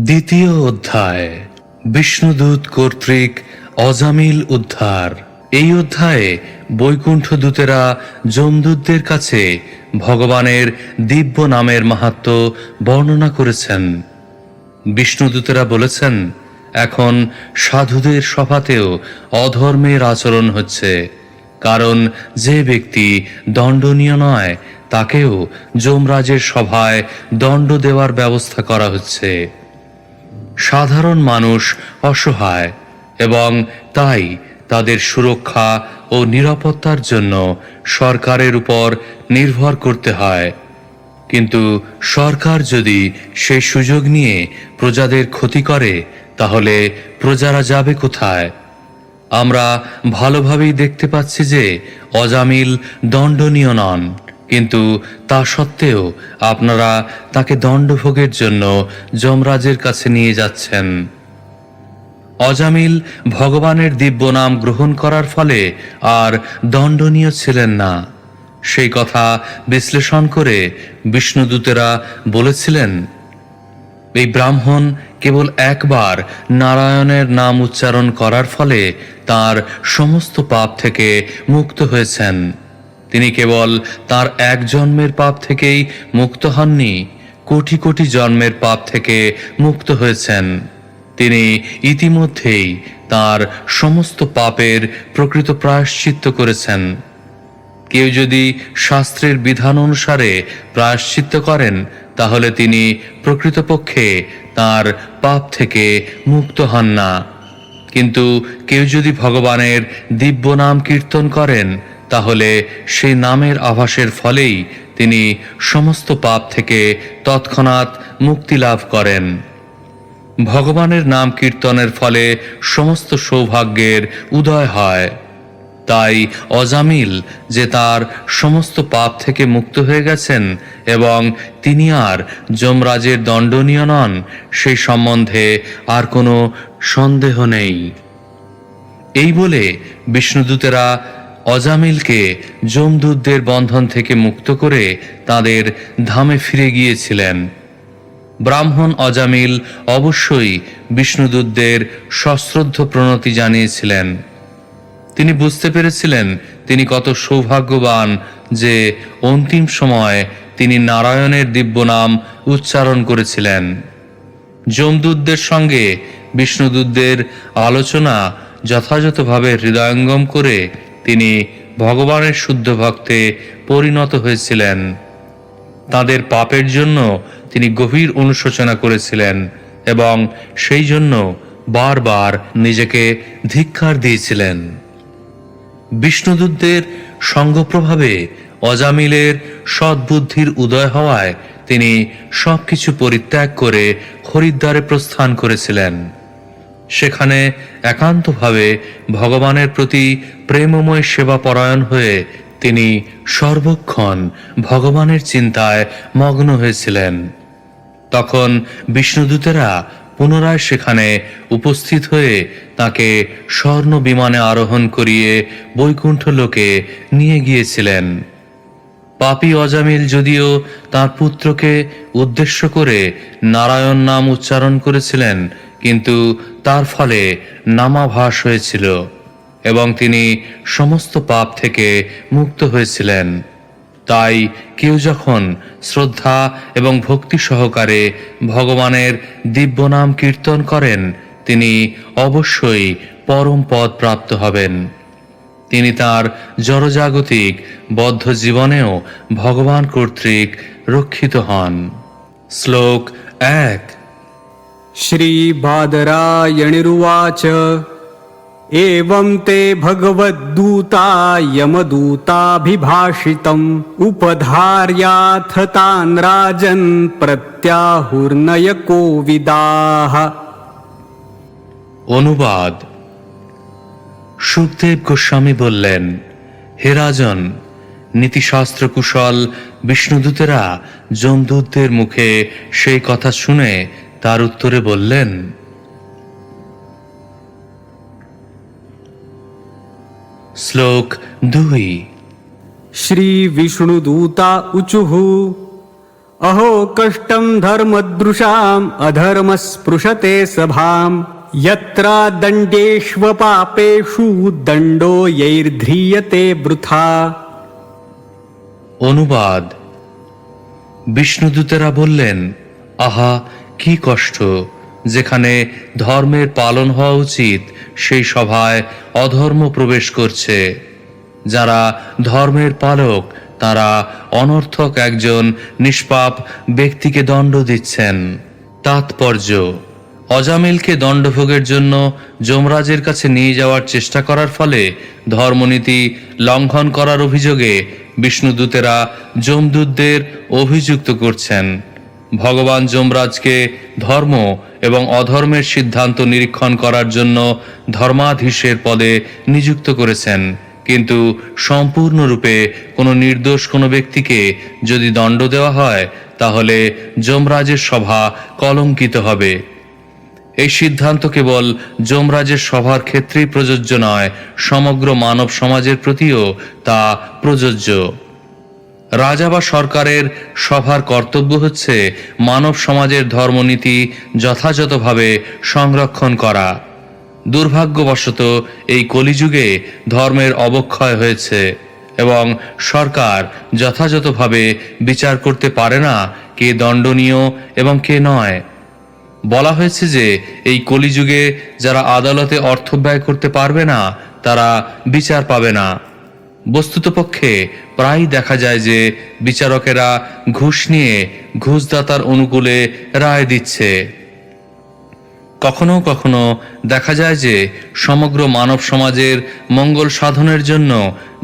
দ্বিতীয় অধ্যায়, বিষ্ণুদূত কর্তৃক অজামিল উদ্ধার। এই অধ্যায়ে বৈকুণ্ঠ দূতেরা যমদূতদের কাছে ভগবানের দিব্য নামের মাহাত্ম্য বর্ণনা করেছেন। বিষ্ণুদূতেরা বলেছেন, এখন সাধুদের সভাতেও অধর্মের আচরণ হচ্ছে, কারণ যে ব্যক্তি দণ্ডনীয় নয় তাকেও যমরাজের সভায় দণ্ড দেওয়ার ব্যবস্থা করা হচ্ছে। সাধারণ মানুষ অসহায় এবং তাই তাদের সুরক্ষা ও নিরাপত্তার জন্য সরকারের উপর নির্ভর করতে হয়। কিন্তু সরকার যদি সেই সুযোগ নিয়ে প্রজাদের ক্ষতি করে, তাহলে প্রজারা যাবে কোথায়? আমরা ভালোভাবেই দেখতে পাচ্ছি যে অজামিল দণ্ডনীয় নন, কিন্তু তা সত্ত্বেও আপনারা তাকে দণ্ডভোগের জন্য যমরাজের কাছে নিয়ে যাচ্ছেন। অজামিল ভগবানের দিব্য নাম গ্রহণ করার ফলে আর দণ্ডনীয় ছিলেন না। সেই কথা বিশ্লেষণ করে বিষ্ণুদূতেরা বলেছিলেন, এই ব্রাহ্মণ কেবল একবার নারায়ণের নাম উচ্চারণ করার ফলে তার সমস্ত পাপ থেকে মুক্ত হয়েছেন। তিনি কেবল তার এক জন্মের পাপ থেকেই মুক্ত হননি, কোটি কোটি জন্মের পাপ থেকে মুক্ত হয়েছেন। তিনি ইতিমধ্যেই তার সমস্ত পাপের প্রকৃত প্রায়শ্চিত্ত করেছেন। কেউ যদি শাস্ত্রের বিধান অনুসারে প্রায়শ্চিত্ত করেন, তাহলে তিনি প্রকৃতপক্ষে তার পাপ থেকে মুক্ত হন না। কিন্তু কেউ যদি ভগবানের দিব্য নাম কীর্তন করেন, তাহলে সেই নামের আভাসের ফলেই তিনি সমস্ত পাপ থেকে তৎক্ষণাৎ মুক্তি লাভ করেন। ভগবানের নাম কীর্তনের ফলে সমস্ত সৌভাগ্যের উদয় হয়। তাই অজামিল যে তার সমস্ত পাপ থেকে মুক্ত হয়ে গেছেন এবং তিনি আর যমরাজের দণ্ডনীয় নন, সেই সম্বন্ধে আর কোনো সন্দেহ নেই। এই বলে বিষ্ণুদূতেরা অজামিলকে যমদূতদের বন্ধন থেকে মুক্ত করে তাদের ধামে ফিরে গিয়েছিলেন। ব্রাহ্মণ অজামিল অবশ্যই বিষ্ণুদূতদের সশ্রদ্ধ প্রণতি জানিয়েছিলেন। তিনি বুঝতে পেরেছিলেন তিনি কত সৌভাগ্যবান যে অন্তিম সময় তিনি নারায়ণের দিব্য নাম উচ্চারণ করেছিলেন। যমদূতদের সঙ্গে বিষ্ণুদূতদের আলোচনা যথাযথভাবে হৃদয়ঙ্গম করে তিনি ভগবানের শুদ্ধ ভক্তে পরিণত হয়েছিলেন। তাদের পাপের জন্য তিনি গভীর অনুশোচনা করেছিলেন এবং সেই জন্য বারবার নিজেকে ধিক্কার দিয়েছিলেন। বিষ্ণুদূতদের সঙ্গপ্রভাবে অজামিলের সদ্বুদ্ধির উদয় হওয়ায় তিনি সবকিছু পরিত্যাগ করে হরিদ্বারে প্রস্থান করেছিলেন। সেখানে একান্তভাবে ভগবানের প্রতি প্রেমময় সেবা পরায়ণ হয়ে তিনি সর্বক্ষণ ভগবানের চিন্তায় মগ্ন হয়েছিলেন। তখন বিষ্ণুদূতেরা পুনরায় সেখানে উপস্থিত হয়ে তাকে স্বর্ণ বিমানে আরোহণ করিয়ে বৈকুণ্ঠ লোকে নিয়ে গিয়েছিলেন। পাপী অজামিল যদিও তার পুত্রকে উদ্দেশ্য করে নারায়ণ নাম উচ্চারণ করেছিলেন, কিন্তু তার ফলে নামাভাস হয়েছিল এবং তিনি সমস্ত পাপ থেকে মুক্ত হয়েছিলেন। তাই কেউ যখন শ্রদ্ধা এবং ভক্তি সহকারে ভগবানের দিব্য নাম কীর্তন করেন, তিনি অবশ্যই পরম পদ প্রাপ্ত হবেন। তিনি তার জড়জাগতিক বদ্ধ জীবনেও ভগবান কর্তৃক রক্ষিত হন। শ্লোক 1। श्रीबादरायणिरुवाच एवं ते भगवद्दूता यमदूताभिभाषितम् उपधार्याथ तान् राजन् प्रत्याहुर्नयकोविदाः। অনুবাদ। সুখদেব গোস্বামী বললেন, হে রাজন, নীতিশাস্ত্র কুশল বিষ্ণুদূতেরা যমদূতদের মুখে সেই কথা শুনে তার উত্তরে বললেন, শ্লোক 2। श्रीविष्णुदूता ऊचुः अहो कष्टं धर्मदृशाम् अधर्म स्पृशते सभाम् यत्र दण्डेष्व पापेषु दण्डो यैर्ध्रियते वृथा। অনুবাদ। বিষ্ণুদূতেরা বললেন, আহা কি কষ্ট, যেখানে ধর্মের পালন হওয়া উচিত সেই সভায় অধর্ম প্রবেশ করছে। যারা ধর্মের পালক তারা অনর্থক একজন নিষ্পাপ ব্যক্তিকে দণ্ড দিচ্ছেন। তাৎপর্য: অজামিলকে দণ্ডভোগের জন্য যমরাজের কাছে নিয়ে যাওয়ার চেষ্টা করার ফলে ধর্মনীতি লঙ্ঘন করার অভিযোগে বিষ্ণুদূতেরা যমদূতদের অভিযুক্ত করছেন। ভগবান যমরাজকে ধর্ম এবং অধর্মের সিদ্ধান্ত নিরীক্ষণ করার জন্য ধর্মাধীশের পদে নিযুক্ত করেছেন, কিন্তু সম্পূর্ণরূপে কোনো নির্দোষ কোনো ব্যক্তিকে যদি দণ্ড দেওয়া হয় তাহলে যমরাজের সভা কলঙ্কিত হবে। এই সিদ্ধান্ত কেবল যমরাজের সভার ক্ষেত্রেই প্রযোজ্য নয়, সমগ্র মানব সমাজের প্রতিও তা প্রযোজ্য। রাজা বা সরকারের সভার কর্তব্য হচ্ছে মানব সমাজের ধর্মনীতি যথাযথভাবে সংরক্ষণ করা। দুর্ভাগ্যবশত এই কলিযুগে ধর্মের অবক্ষয় হয়েছে এবং সরকার যথাযথভাবে বিচার করতে পারে না কে দণ্ডনীয় এবং কে নয়। বলা হয়েছে যে এই কলিযুগে যারা আদালতে অর্থ ব্যয় করতে পারবে না তারা বিচার পাবে না। বস্তুতপক্ষে প্রায়ই দেখা যায় যে বিচারকেরা ঘুষ নিয়ে ঘুষদাতার অনুকূলে রায় দিচ্ছে। কখনো কখনো দেখা যায় যে সমগ্র মানব সমাজের মঙ্গল সাধনের জন্য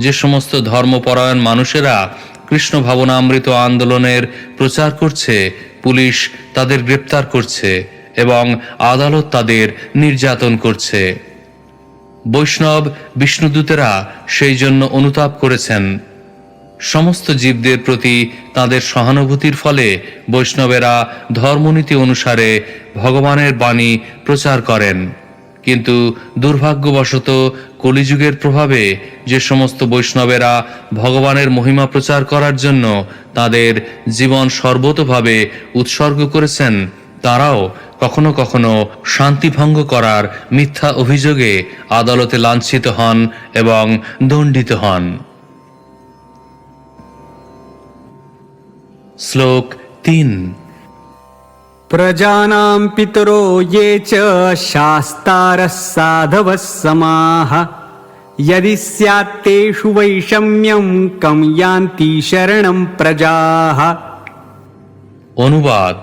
যে সমস্ত ধর্মপরায়ণ মানুষেরা কৃষ্ণ ভাবনামৃত আন্দোলনের প্রচার করছে, পুলিশ তাদের গ্রেপ্তার করছে এবং আদালত তাদের নির্যাতন করছে। বৈষ্ণব বিষ্ণুদূতেরা সেই জন্য অনুতাপ করেছেন। সমস্ত জীবদের প্রতি তাদের সহানুভূতির ফলে বৈষ্ণবেরা ধর্মনীতি অনুসারে ভগবানের বাণী প্রচার করেন। কিন্তু দুর্ভাগ্যবশত কলিযুগের প্রভাবে যে সমস্ত বৈষ্ণবেরা ভগবানের মহিমা প্রচার করার জন্য তাদের জীবন সর্বতোভাবে উৎসর্গ করেছেন, তারাও কখনো কখনো শান্তিভঙ্গ করার মিথ্যা অভিযোগে আদালতে লাঞ্ছিত হন এবং দণ্ডিত হন। শ্লোক ৩। प्रजानां पितरो ये च शास्तारः साधवः समाः यदि स्यात्तेषु वैषम्यं कं यान्ति शरणं प्रजाः। অনুবাদ।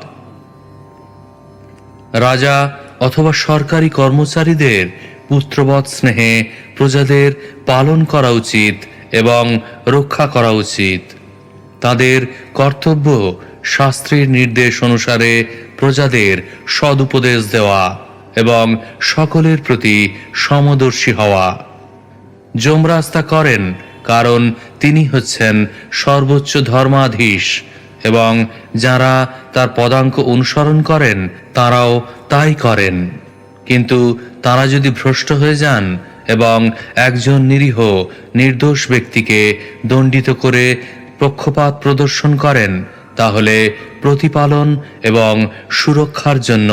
রাজা অথবা সরকারি কর্মচারীদের পুত্রবৎ স্নেহে প্রজাদের পালন করা উচিত এবং রক্ষা করা উচিত। তাদের কর্তব্য শাস্ত্রের নির্দেশ অনুসারে প্রজাদের সদুপদেশ দেওয়া এবং সকলের প্রতি সমদর্শী হওয়া। যমরাজ তা করেন কারণ তিনি হচ্ছেন সর্বোচ্চ ধর্মাধীশ এবং যারা তার পদাঙ্ক অনুসরণ করেন তারাও তাই করেন। কিন্তু তারা যদি ভ্রষ্ট হয়ে যান এবং একজন নিরীহ নির্দোষ ব্যক্তিকে দণ্ডিত করে পক্ষপাত প্রদর্শন করেন তাহলে প্রতিপালন এবং সুরক্ষার জন্য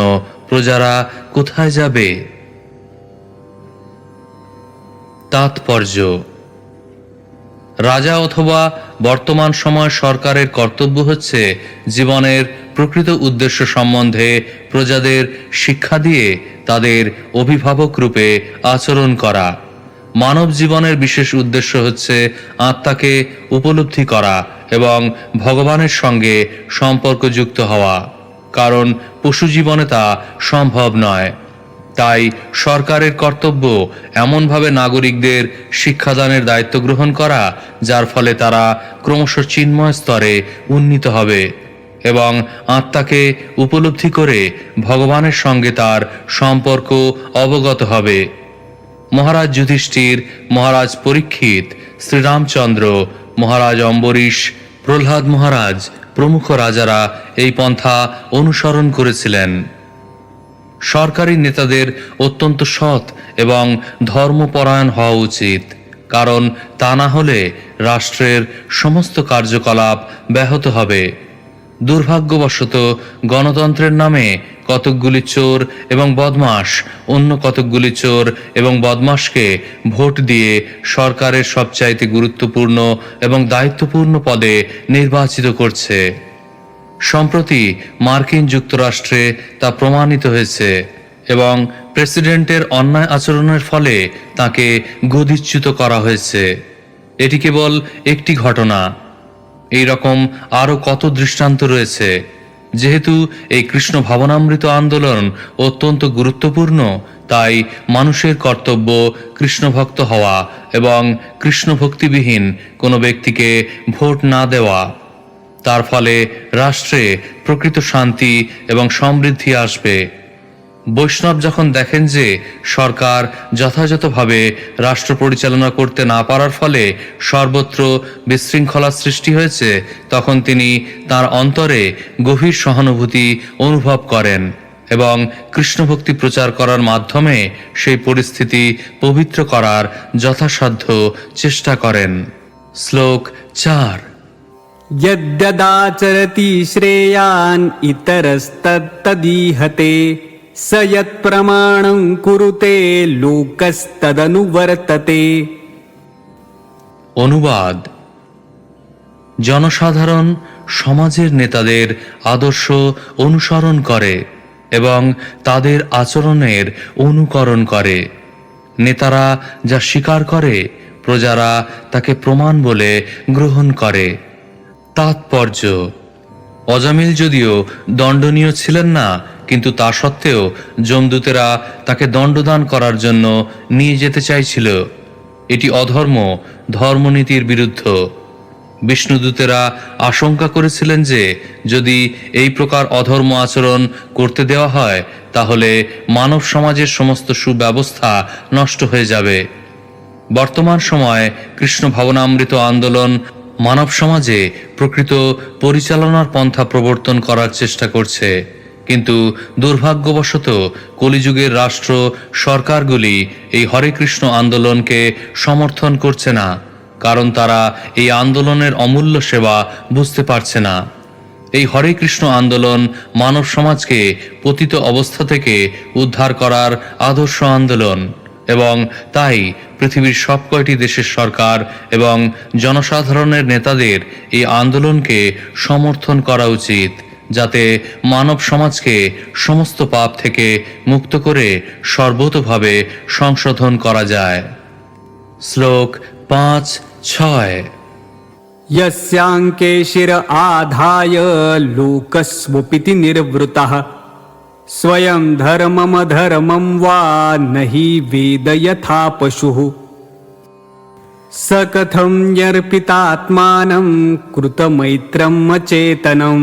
প্রজারা কোথায় যাবে? তাৎপর্য: রাজা অথবা বর্তমান সময় সরকারের কর্তব্য হচ্ছে জীবনের প্রকৃত উদ্দেশ্য সম্বন্ধে প্রজাদের শিক্ষা দিয়ে তাদের অভিভাবক রূপে আচরণ করা। মানব জীবনের বিশেষ উদ্দেশ্য হচ্ছে আত্মাকে উপলব্ধি করা এবং ভগবানের সঙ্গে সম্পর্কযুক্ত হওয়া, কারণ পশু জীবনে তা সম্ভব নয়। তাই সরকারের কর্তব্য এমনভাবে নাগরিকদের শিক্ষাদানের দায়িত্ব গ্রহণ করা যার ফলে তারা ক্রমশ চিন্ময় স্তরে উন্নীত হবে এবং আত্মাকে উপলব্ধি করে ভগবানের সঙ্গে তার সম্পর্ক অবগত হবে। মহারাজ যুধিষ্ঠির, মহারাজ পরীক্ষিত, শ্রীরামচন্দ্র, মহারাজ অম্বরীশ, প্রহ্লাদ মহারাজ প্রমুখ রাজারা এই পন্থা অনুসরণ করেছিলেন। সরকারি নেতাদের অত্যন্ত সৎ এবং ধর্মপরায়ণ হওয়া উচিত, কারণ তা না হলে রাষ্ট্রের সমস্ত কার্যকলাপ ব্যাহত হবে। দুর্ভাগ্যবশত গণতন্ত্রের নামে কতকগুলি চোর এবং বদমাশ অন্য কতকগুলি চোর এবং বদমাশকে ভোট দিয়ে সরকারের সবচাইতে গুরুত্বপূর্ণ এবং দায়িত্বপূর্ণ পদে নির্বাচিত করছে। সম্প্রতি মার্কিন যুক্তরাষ্ট্রে তা প্রমাণিত হয়েছে এবং প্রেসিডেন্টের অন্যায় আচরণের ফলে তাকে গদিচ্যুত করা হয়েছে। এটি কেবল একটি ঘটনা, এই রকম আরও কত দৃষ্টান্ত রয়েছে। যেহেতু এই কৃষ্ণ ভাবনামৃত আন্দোলন অত্যন্ত গুরুত্বপূর্ণ, তাই মানুষের কর্তব্য কৃষ্ণভক্ত হওয়া এবং কৃষ্ণ ভক্তিবিহীন কোনো ব্যক্তিকে ভোট না দেওয়া। তার ফলে রাষ্ট্রে প্রকৃত শান্তি এবং সমৃদ্ধি আসবে। বৈষ্ণব যখন দেখেন যে সরকার যথাযথভাবে রাষ্ট্র পরিচালনা করতে না পারার ফলে সর্বত্র বিশৃঙ্খলা সৃষ্টি হয়েছে, তখন তিনি তার অন্তরে গভীর সহানুভূতি অনুভব করেন এবং কৃষ্ণভক্তি প্রচার করার মাধ্যমে সেই পরিস্থিতি পবিত্র করার যথাসাধ্য চেষ্টা করেন। শ্লোক 4। यद्यदाचरति श्रेयान् इतरस्तत्तदीहते स यत्प्रमाणं कुरुते लोकस्तदनुवर्तते। অনুবাদ: জনসাধারণ সমাজের নেতাদের আদর্শ অনুসরণ করে এবং তাদের আচরণের অনুকরণ করে। নেতারা যা স্বীকার করে প্রজারা তাকে প্রমাণ বলে গ্রহণ করে। তাৎপর্য: অজামিল যদিও দণ্ডনীয় ছিলেন না, কিন্তু তা সত্ত্বেও যমদূতেরা তাকে দণ্ডদান করার জন্য নিয়ে যেতে চাইছিল। এটি অধর্ম, ধর্মনীতির বিরুদ্ধ। বিষ্ণুদূতেরা আশঙ্কা করেছিলেন যে যদি এই প্রকার অধর্ম আচরণ করতে দেওয়া হয় তাহলে মানব সমাজের সমস্ত সুব্যবস্থা নষ্ট হয়ে যাবে। বর্তমান সময়ে কৃষ্ণ ভাবনামৃত আন্দোলন মানব সমাজে প্রকৃত পরিচালনার পন্থা প্রবর্তন করার চেষ্টা করছে, কিন্তু দুর্ভাগ্যবশত কলিযুগের রাষ্ট্র সরকারগুলি এই হরে কৃষ্ণ আন্দোলনকে সমর্থন করছে না, কারণ তারা এই আন্দোলনের অমূল্য সেবা বুঝতে পারছে না। এই হরে কৃষ্ণ আন্দোলন মানব সমাজকে পতিত অবস্থা থেকে উদ্ধার করার আদর্শ আন্দোলন এবং তাই পৃথিবীর সব কয়টি দেশের সরকার এবং জনসাধারণের নেতাদের এই আন্দোলনকে সমর্থন করা উচিত, যাতে মানব সমাজকে সমস্ত পাপ থেকে মুক্ত করে সর্বতোভাবে সংশোধন করা যায়। শ্লোক 5-6। यस्यांके शिर आधाय लोकस्वपिति निर्वृतः स्वयं धर्ममधर्मं वा नहि वेद यथा पशुः स कथं न्यर्पितात्मानं कृतमैत्रम् अचेतनं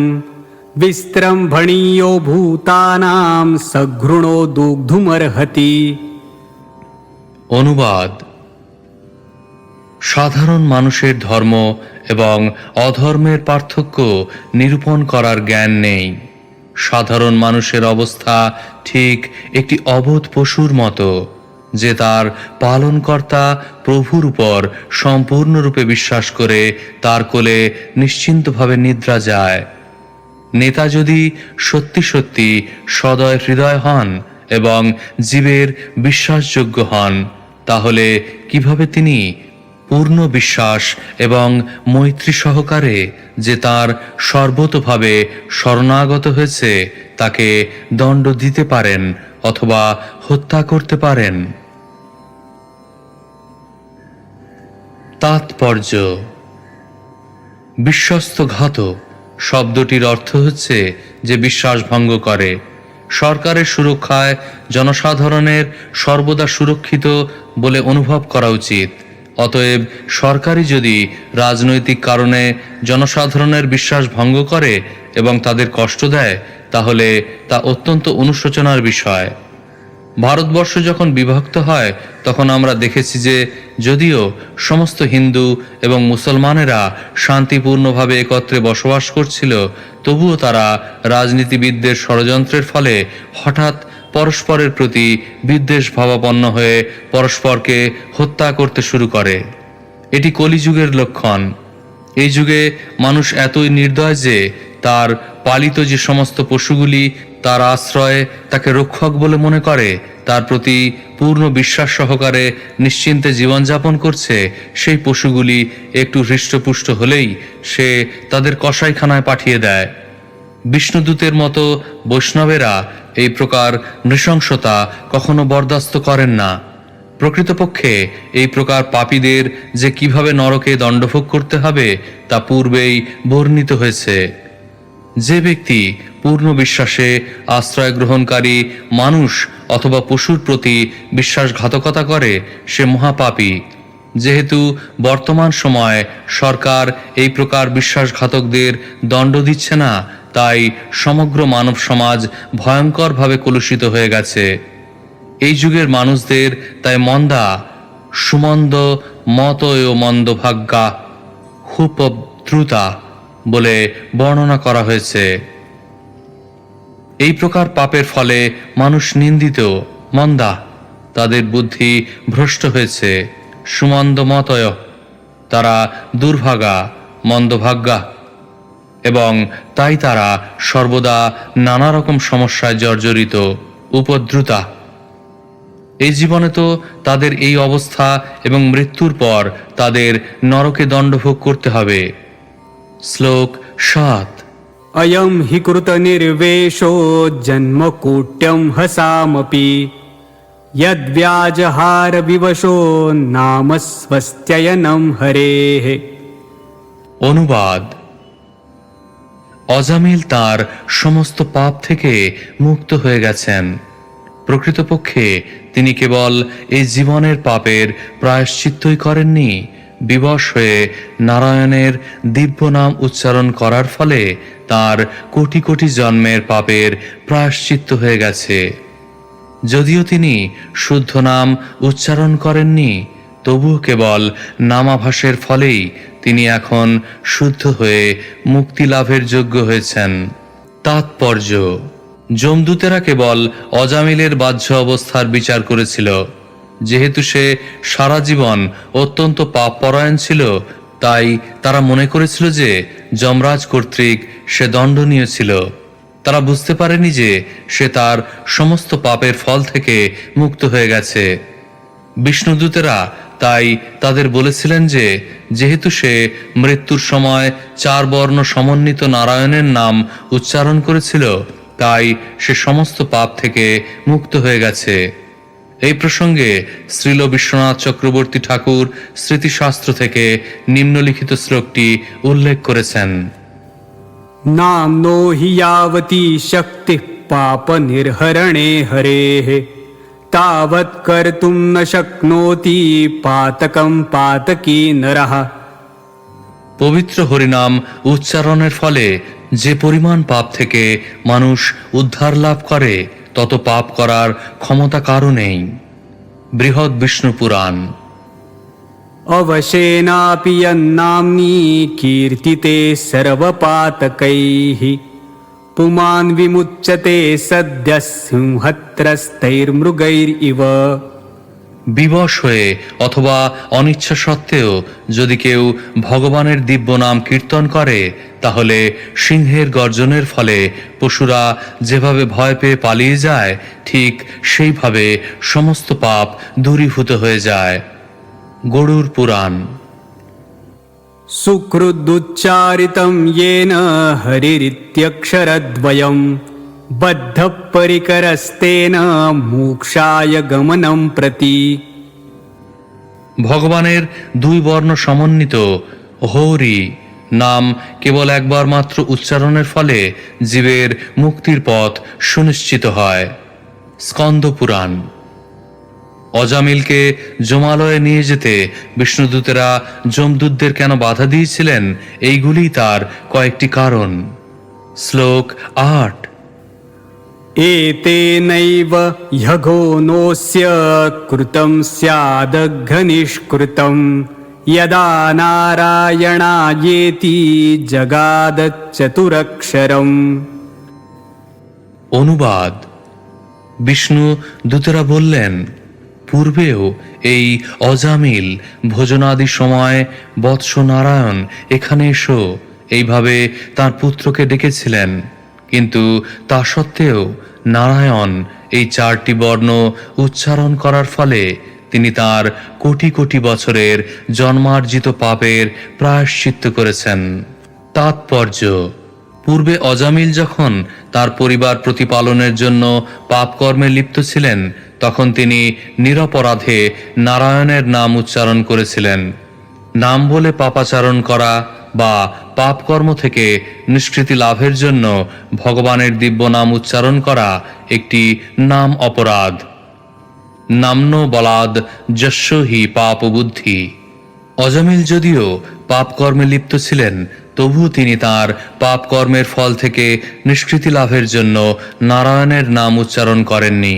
विस्त्रम्भणीयो भूतानां सघृणो दुग्धुमर्हति। অনুবাদ: সাধারণ মানুষের ধর্ম এবং অধর্মের পার্থক্য নিরূপণ করার জ্ঞান নেই। সাধারণ মানুষের অবস্থা ঠিক একটি অবোধ পশুর মতো, যে তার পালনকর্তা প্রভুর উপর সম্পূর্ণরূপে বিশ্বাস করে তার কোলে নিশ্চিন্তভাবে নিদ্রা যায়। নেতা যদি সত্যি সত্যি সদয় হৃদয় হন এবং জীবের বিশ্বাসযোগ্য হন, তাহলে কিভাবে তিনি পূর্ণ বিশ্বাস এবং মৈত্রী সহকারে যে তার সর্বতোভাবে শরণাগত হয়েছে তাকে দণ্ড দিতে পারেন অথবা হত্যা করতে পারেন? তাৎপর্য: বিশ্বস্তঘাত শব্দটির অর্থ হচ্ছে যে বিশ্বাস ভঙ্গ করে। সরকারের সুরক্ষায় জনসাধারণের সর্বদা সুরক্ষিত বলে অনুভব করা উচিত। অতএব সরকারই যদি রাজনৈতিক কারণে জনসাধারণের বিশ্বাস ভঙ্গ করে এবং তাদের কষ্ট দেয়, তাহলে তা অত্যন্ত অনুশোচনার বিষয়। ভারতবর্ষ যখন বিভক্ত হয় তখন আমরা দেখেছি যে যদিও সমস্ত হিন্দু এবং মুসলমানেরা শান্তিপূর্ণভাবে একত্রে বসবাস করছিল, তবুও তারা রাজনীতিবিদদের ষড়যন্ত্রের ফলে হঠাৎ পরস্পরের প্রতি বিদ্বেষ ভাবাপন্ন হয়ে পরস্পরকে হত্যা করতে শুরু করে। এটি কলিযুগের লক্ষণ। এই যুগে মানুষ এতই নির্দয় যে তার পালিত যে সমস্ত পশুগুলি তার আশ্রয়ে তাকে রক্ষক বলে মনে করে, তার প্রতি পূর্ণ বিশ্বাস সহকারে নিশ্চিন্তে জীবনযাপন করছে, সেই পশুগুলি একটু হৃষ্টপুষ্ট হলেই সে তাদের কসাইখানায় পাঠিয়ে দেয়। বিষ্ণুদূতের মতো বৈষ্ণবেরা এই প্রকার নৃশংসতা কখনো বরদাস্ত করেন না। প্রকৃতপক্ষে এই প্রকার পাপীদের যে কিভাবে নরকে দণ্ডভোগ করতে হবে তা পূর্বেই বর্ণিত হয়েছে। যে ব্যক্তি পূর্ণ বিশ্বাসে আশ্রয় গ্রহণকারী মানুষ অথবা পশুর প্রতি বিশ্বাসঘাতকতা করে সে মহাপাপী। যেহেতু বর্তমান সময়ে সরকার এই প্রকার বিশ্বাসঘাতকদের দণ্ড দিচ্ছে না, তাই সমগ্র মানব সমাজ ভয়ঙ্করভাবে কলুষিত হয়ে গেছে। এই যুগের মানুষদের তাই মন্দা সুমন্দ মত ও মন্দভাগ্যা হুপদ্রুতা বলে বর্ণনা করা হয়েছে। এই প্রকার পাপের ফলে মানুষ নিন্দিত, মন্দা, তাদের বুদ্ধি ভ্রষ্ট হয়েছে, সুমন্দ মতয়, তারা দুর্ভাগা, মন্দভাগ্যা, এবং তাই তারা সর্বদা নানা রকম সমস্যায় জর্জরিত, উপদ্রুতা। এই জীবনে তো তাদের এই অবস্থা এবং মৃত্যুর পর তাদের নরকে দণ্ডভোগ করতে হবে। শ্লোক 7। अयं हि कृतनिर्वेशो जन्मकोट्यं हसामपि यद्व्याजहारविवशो नाम स्वस्त्ययनं हरेः। অনুবাদ: অজামিল তার সমস্ত পাপ থেকে মুক্ত হয়ে গেছেন। প্রকৃতপক্ষে তিনি কেবল এই জীবনের পাপের প্রায়শ্চিত্তই করেননি, বিবশ হয়ে নারায়ণের দিব্য নাম উচ্চারণ করার ফলে তার কোটি কোটি জন্মের পাপের প্রায়শ্চিত্ত হয়ে গেছে। যদিও তিনি শুদ্ধ নাম উচ্চারণ করেননি, তবুও কেবল নামাভাসের ফলেই তিনি এখন শুদ্ধ হয়ে মুক্তি লাভের যোগ্য হয়েছেন। তাৎপর্য: যমদূতেরা কেবল অজামিলের বাহ্য অবস্থার বিচার করেছিল। যেহেতু সে সারা জীবন অত্যন্ত পাপপরায়ণ ছিল, তাই তারা মনে করেছিল যে যমরাজ কর্তৃক সে দণ্ডনীয় ছিল। তারা বুঝতে পারেনি যে সে তার সমস্ত পাপের ফল থেকে মুক্ত হয়ে গেছে। বিষ্ণুদূতেরা তাই তাদের বলেছিলেন যে যেহেতু সে মৃত্যুর সময় 4 বর্ণ সমন্বিত নারায়ণের নাম উচ্চারণ করেছিল, তাই সে সমস্ত পাপ থেকে মুক্ত হয়ে গেছে। এই প্রসঙ্গে শ্রীল বিশ্বনাথ চক্রবর্তী ঠাকুর স্মৃতিশাস্ত্র থেকে নিম্নলিখিত শ্লোকটি উল্লেখ করেছেন। नाम्नो हि यावती शक्तिः पापनिर्हरणे हरेः तावत् कर्तुं न शक्नोति पातकं पातकी नरः। পবিত্র হরিনাম উচ্চারণের ফলে যে পরিমাণ পাপ থেকে মানুষ উদ্ধার লাভ করে তত পাপ করার ক্ষমতা কারও নেই। বৃহৎ বিষ্ণু পুরাণ। अवशेनापि यन्नाम्नि कीर्तिते सर्वपातकैः पुमान् विमुच्यते सद्यः सिंहत्रस्तैर्मृगैरिव। বিবশ হয়ে অথবা অনিচ্ছা সত্ত্বেও যদি কেউ ভগবানের দিব্য নাম কীর্তন করে, তাহলে সিংহের গর্জনের ফলে পশুরা যেভাবে ভয় পেয়ে পালিয়ে যায়, ঠিক সেইভাবে সমস্ত পাপ দূরীভূত হয়ে যায়। গরুড় পুরাণ। सुकृदुच्चारितं येन हरिरित्यक्षरद्वयं बद्धपरिकरस्तेन मोक्षाय गमनं प्रति। ভগবানের 2 বর্ণ সমন্বিত হরি নাম কেবল একবার মাত্র উচ্চারণের ফলে জীবের মুক্তির পথ সুনিশ্চিত হয়। স্কন্দ পুরাণ। অজামিলকে যমালয়ে নিয়ে যেতে বিষ্ণুদূতেরা যমদূতদের কেন বাধা দিয়েছিলেন, এইগুলি তার কয়েকটি কারণ। শ্লোক 8। एतेनैव ह्यघोनोऽस्य कृतं स्यादघनिष्कृतं यदा नारायणायेति जगादच्चतुरक्षरम्। অনুবাদ: বিষ্ণু দূতেরা বললেন, পূর্বেও এই অজামিল ভোজনাদি সময় বৎস নারায়ণ এখানে এসো, এইভাবে তার পুত্রকে ডেকেছিলেন। কিন্তু তা সত্ত্বেও নারায়ণ এই 4টি বর্ণ উচ্চারণ করার ফলে তিনি তার কোটি কোটি বছরের জন্মার্জিত পাপের প্রায়শ্চিত্ত করেছেন। তাৎপর্য: পূর্বে অজামিল যখন তার পরিবার প্রতিপালনের জন্য পাপকর্মে লিপ্ত ছিলেন, তখন তিনি নিরপরাধে নারায়ণের নাম উচ্চারণ করেছিলেন। নাম বলে পাপাচারণ করা বা পাপকর্ম থেকে নিষ্কৃতি লাভের জন্য ভগবানের দিব্য নাম উচ্চারণ করা একটি নাম অপরাধ। নাম্ন বলাদ যস্য হি পাপ বুদ্ধি। অজামিল যদিও পাপকর্মে লিপ্ত ছিলেন, তবু তিনি তার পাপকর্মের ফল থেকে নিষ্কৃতি লাভের জন্য নারায়ণের নাম উচ্চারণ করেননি।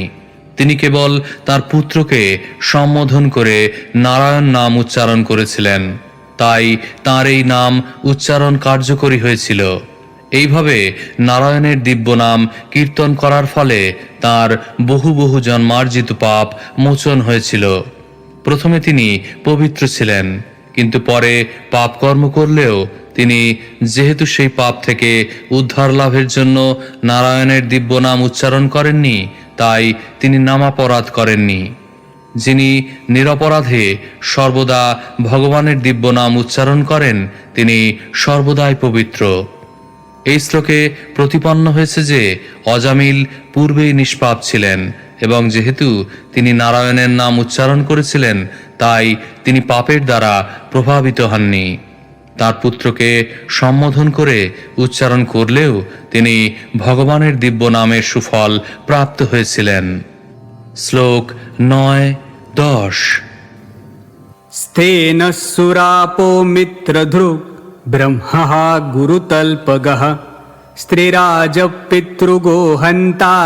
তিনি কেবল তার পুত্রকে সম্বোধন করে নারায়ণ নাম উচ্চারণ করেছিলেন। তাই তাঁর এই নাম উচ্চারণ কার্যকরী হয়েছিল। এইভাবে নারায়ণের দিব্য নাম কীর্তন করার ফলে তার বহু বহু জন্মার্জিত পাপ মোচন হয়েছিল। প্রথমে তিনি পবিত্র ছিলেন, কিন্তু পরে পাপকর্ম করলেও তিনি যেহেতু সেই পাপ থেকে উদ্ধার লাভের জন্য নারায়ণের দিব্য নাম উচ্চারণ করেননি, তাই তিনি নামাপরাধ করেননি। যিনি নিরপরাধে সর্বদা ভগবানের দিব্য নাম উচ্চারণ করেন, তিনি সর্বদাই পবিত্র। এই শ্লোকে প্রতিপন্ন হয়েছে যে অজামিল পূর্বেই নিষ্পাপ ছিলেন, এবং যেহেতু তিনি নারায়ণের নাম উচ্চারণ করেছিলেন, তাই তিনি পাপের দ্বারা প্রভাবিত হননি। তার পুত্রকে সম্বোধন করে উচ্চারণ করলেও তিনি ভগবানের দিব্য নামের সুফল প্রাপ্ত হয়েছিলেন। শ্লোক 9-10। स्थेन सुरापो मित्रधृक् ब्रह्मः गुरुतल्पगः स्त्रीराज पितृगो हन्ता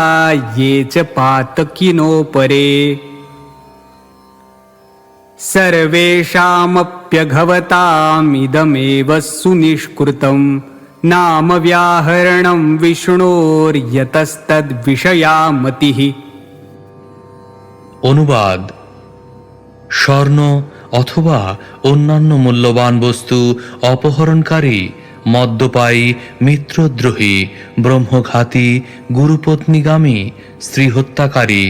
ये च पातकिनो परे सर्वेषामप्यघवतामिदमेव सुनिष्कृतं नाम व्याहरणं विष्णोर्यतस्तद्विषया मतिः। অনুবাদ: স্বর্ণ অথবা অন্যান্য মূল্যবান বস্তু অপহরণকারী, মদ্যপায়ী, মিত্রদ্রোহী, ব্রহ্মঘাতী, গুরুপত্নীগামী, স্ত্রী হত্যাকারী,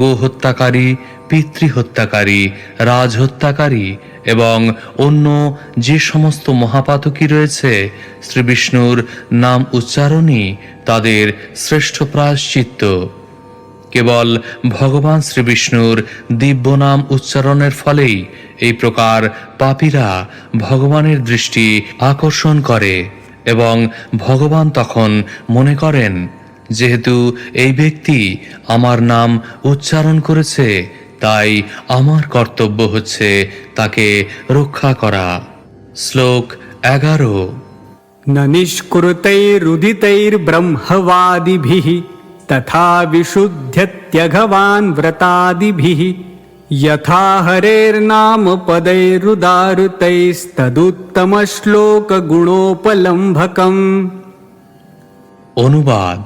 গোহত্যাকারী, পিতৃহত্যাকারী, রাজহত্যাকারী এবং অন্য যে সমস্ত মহাপাতকী রয়েছে, শ্রী বিষ্ণুর নাম উচ্চারণই তাদের শ্রেষ্ঠ প্রায়শ্চিত্ত। কেবল ভগবান শ্রী বিষ্ণুর দিব্য নাম উচ্চারণের ফলেই এই প্রকার পাপীরা ভগবানের দৃষ্টি আকর্ষণ করে, এবং ভগবান তখন মনে করেন, যেহেতু এই ব্যক্তি আমার নাম উচ্চারণ করেছে, তাই আমার কর্তব্য হচ্ছে তাকে রক্ষা করা। শ্লোক 11। न निष्कृतैरुदितैर्ब्रह्मवादिभिः तथा विशुद्ध्यत्यघवान् व्रतादिभिः यथा हरेर्नाम पदैरुदारुतैस्तदुत्तमश्लोकगुणोपलम्भकम्। অনুবাদ: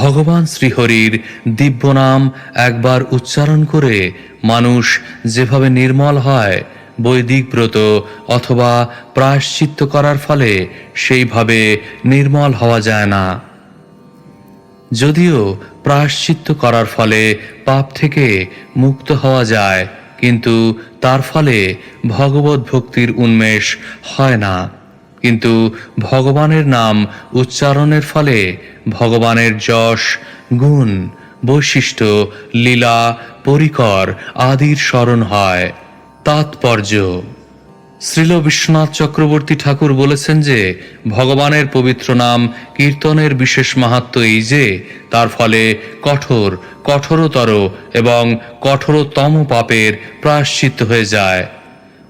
ভগবান শ্রীহরির দিব্য নাম একবার উচ্চারণ করে মানুষ যেভাবে নির্মল হয়, বৈদিক ব্রত অথবা প্রায়শ্চিত্ত করার ফলে সেইভাবে নির্মল হওয়া যায় না। যদিও প্রায়শ্চিত্ত করার ফলে পাপ থেকে মুক্ত হওয়া যায়, কিন্তু তার ফলে ভগবত ভক্তির উন্মেষ হয় না। কিন্তু ভগবানের নাম উচ্চারণের ফলে ভগবানের যশ, গুণ, বৈশিষ্ট্য, লীলা, পরিকর আদির স্মরণ হয়। তাৎপর্য: শ্রীল বিশ্বনাথ চক্রবর্তী ঠাকুর বলেছেন যে ভগবানের পবিত্র নাম কীর্তনের বিশেষ মাহাত্ম্য এই যে তার ফলে কঠোরতর এবং কঠোরতম পাপের প্রায়শ্চিত্ত হয়ে যায়।